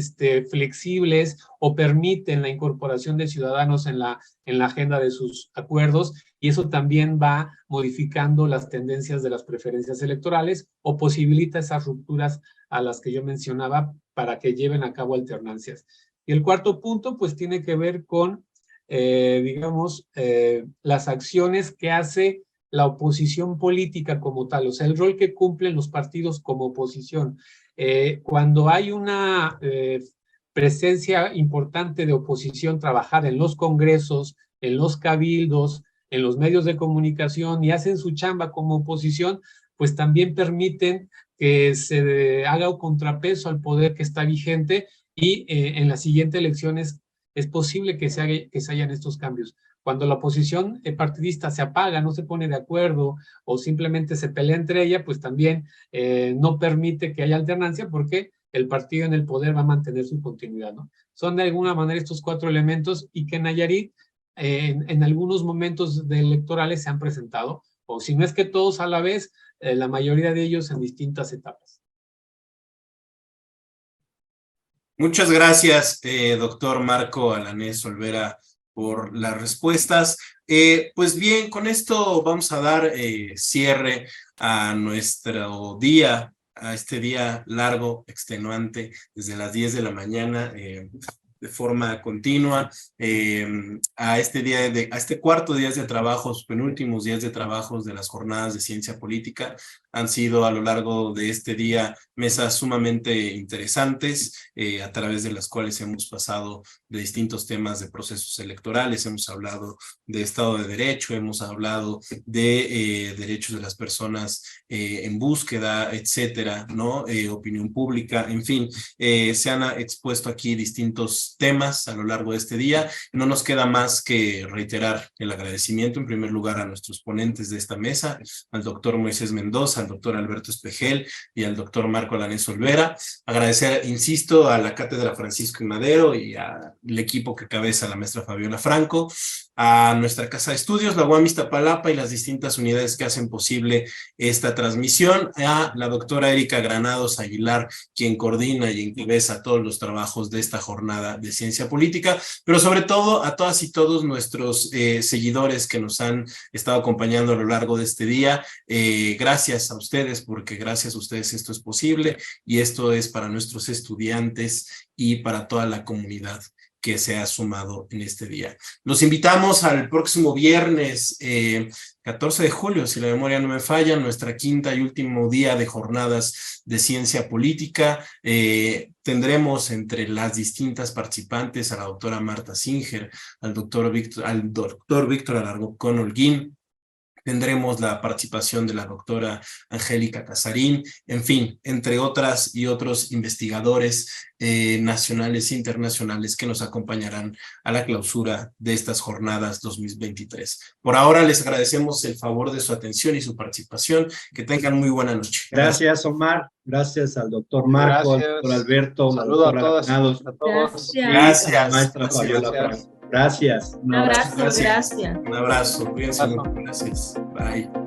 flexibles o permiten la incorporación de ciudadanos en la agenda de sus acuerdos, y eso también va modificando las tendencias de las preferencias electorales o posibilita esas rupturas a las que yo mencionaba para que lleven a cabo alternancias. Y el cuarto punto pues tiene que ver con las acciones que hace la oposición política como tal, o sea, el rol que cumplen los partidos como oposición. Cuando hay una presencia importante de oposición trabajada en los congresos, en los cabildos, en los medios de comunicación y hacen su chamba como oposición, pues también permiten que se haga un contrapeso al poder que está vigente y en las siguientes elecciones es posible que se hayan estos cambios. Cuando la oposición partidista se apaga, no se pone de acuerdo o simplemente se pelea entre ella, pues también no permite que haya alternancia porque el partido en el poder va a mantener su continuidad, ¿no? Son de alguna manera estos 4 elementos y que Nayarit en algunos momentos electorales se han presentado, o si no es que todos a la vez, la mayoría de ellos en distintas etapas. Muchas gracias, doctor Marco Alanés Olvera, por las respuestas. Pues bien, con esto vamos a dar cierre a nuestro día, a este día largo, extenuante, desde las 10 de la mañana, de forma continua, a este cuarto día de trabajos, penúltimos días de trabajos de las jornadas de ciencia política. Han sido a lo largo de este día mesas sumamente interesantes, a través de las cuales hemos pasado de distintos temas de procesos electorales, hemos hablado de Estado de Derecho, hemos hablado de derechos de las personas en búsqueda, etcétera, ¿no? Opinión pública, en fin, se han expuesto aquí distintos temas a lo largo de este día. No nos queda más que reiterar el agradecimiento, en primer lugar, a nuestros ponentes de esta mesa, al doctor Moisés Mendoza, al doctor Alberto Espejel y al doctor Marco Alanés Olvera. Agradecer, insisto, a la Cátedra Francisco I. Madero y al equipo que cabeza la maestra Fabiola Franco, a nuestra casa de estudios, la UAM Iztapalapa y las distintas unidades que hacen posible esta transmisión, a la doctora Erika Granados Aguilar, quien coordina y encabeza todos los trabajos de esta jornada de ciencia política, pero sobre todo a todas y todos nuestros seguidores que nos han estado acompañando a lo largo de este día. Gracias a ustedes, porque gracias a ustedes esto es posible, y esto es para nuestros estudiantes y para toda la comunidad que se ha sumado en este día. Los invitamos al próximo viernes 14 de julio, si la memoria no me falla, nuestra quinta y último día de jornadas de ciencia política. Tendremos entre las distintas participantes a la doctora Marta Singer, al doctor Víctor Alarcón Holguín. Tendremos la participación de la doctora Angélica Casarín, en fin, entre otras y otros investigadores nacionales e internacionales que nos acompañarán a la clausura de estas jornadas 2023. Por ahora les agradecemos el favor de su atención y su participación. Que tengan muy buena noche. Gracias, Omar. Gracias al doctor Marco, al doctor Alberto. Saludos a todos. Gracias. A la maestra Fabiola Franco. Gracias. Un abrazo, gracias. Un abrazo, cuídense mucho. Gracias. Bye.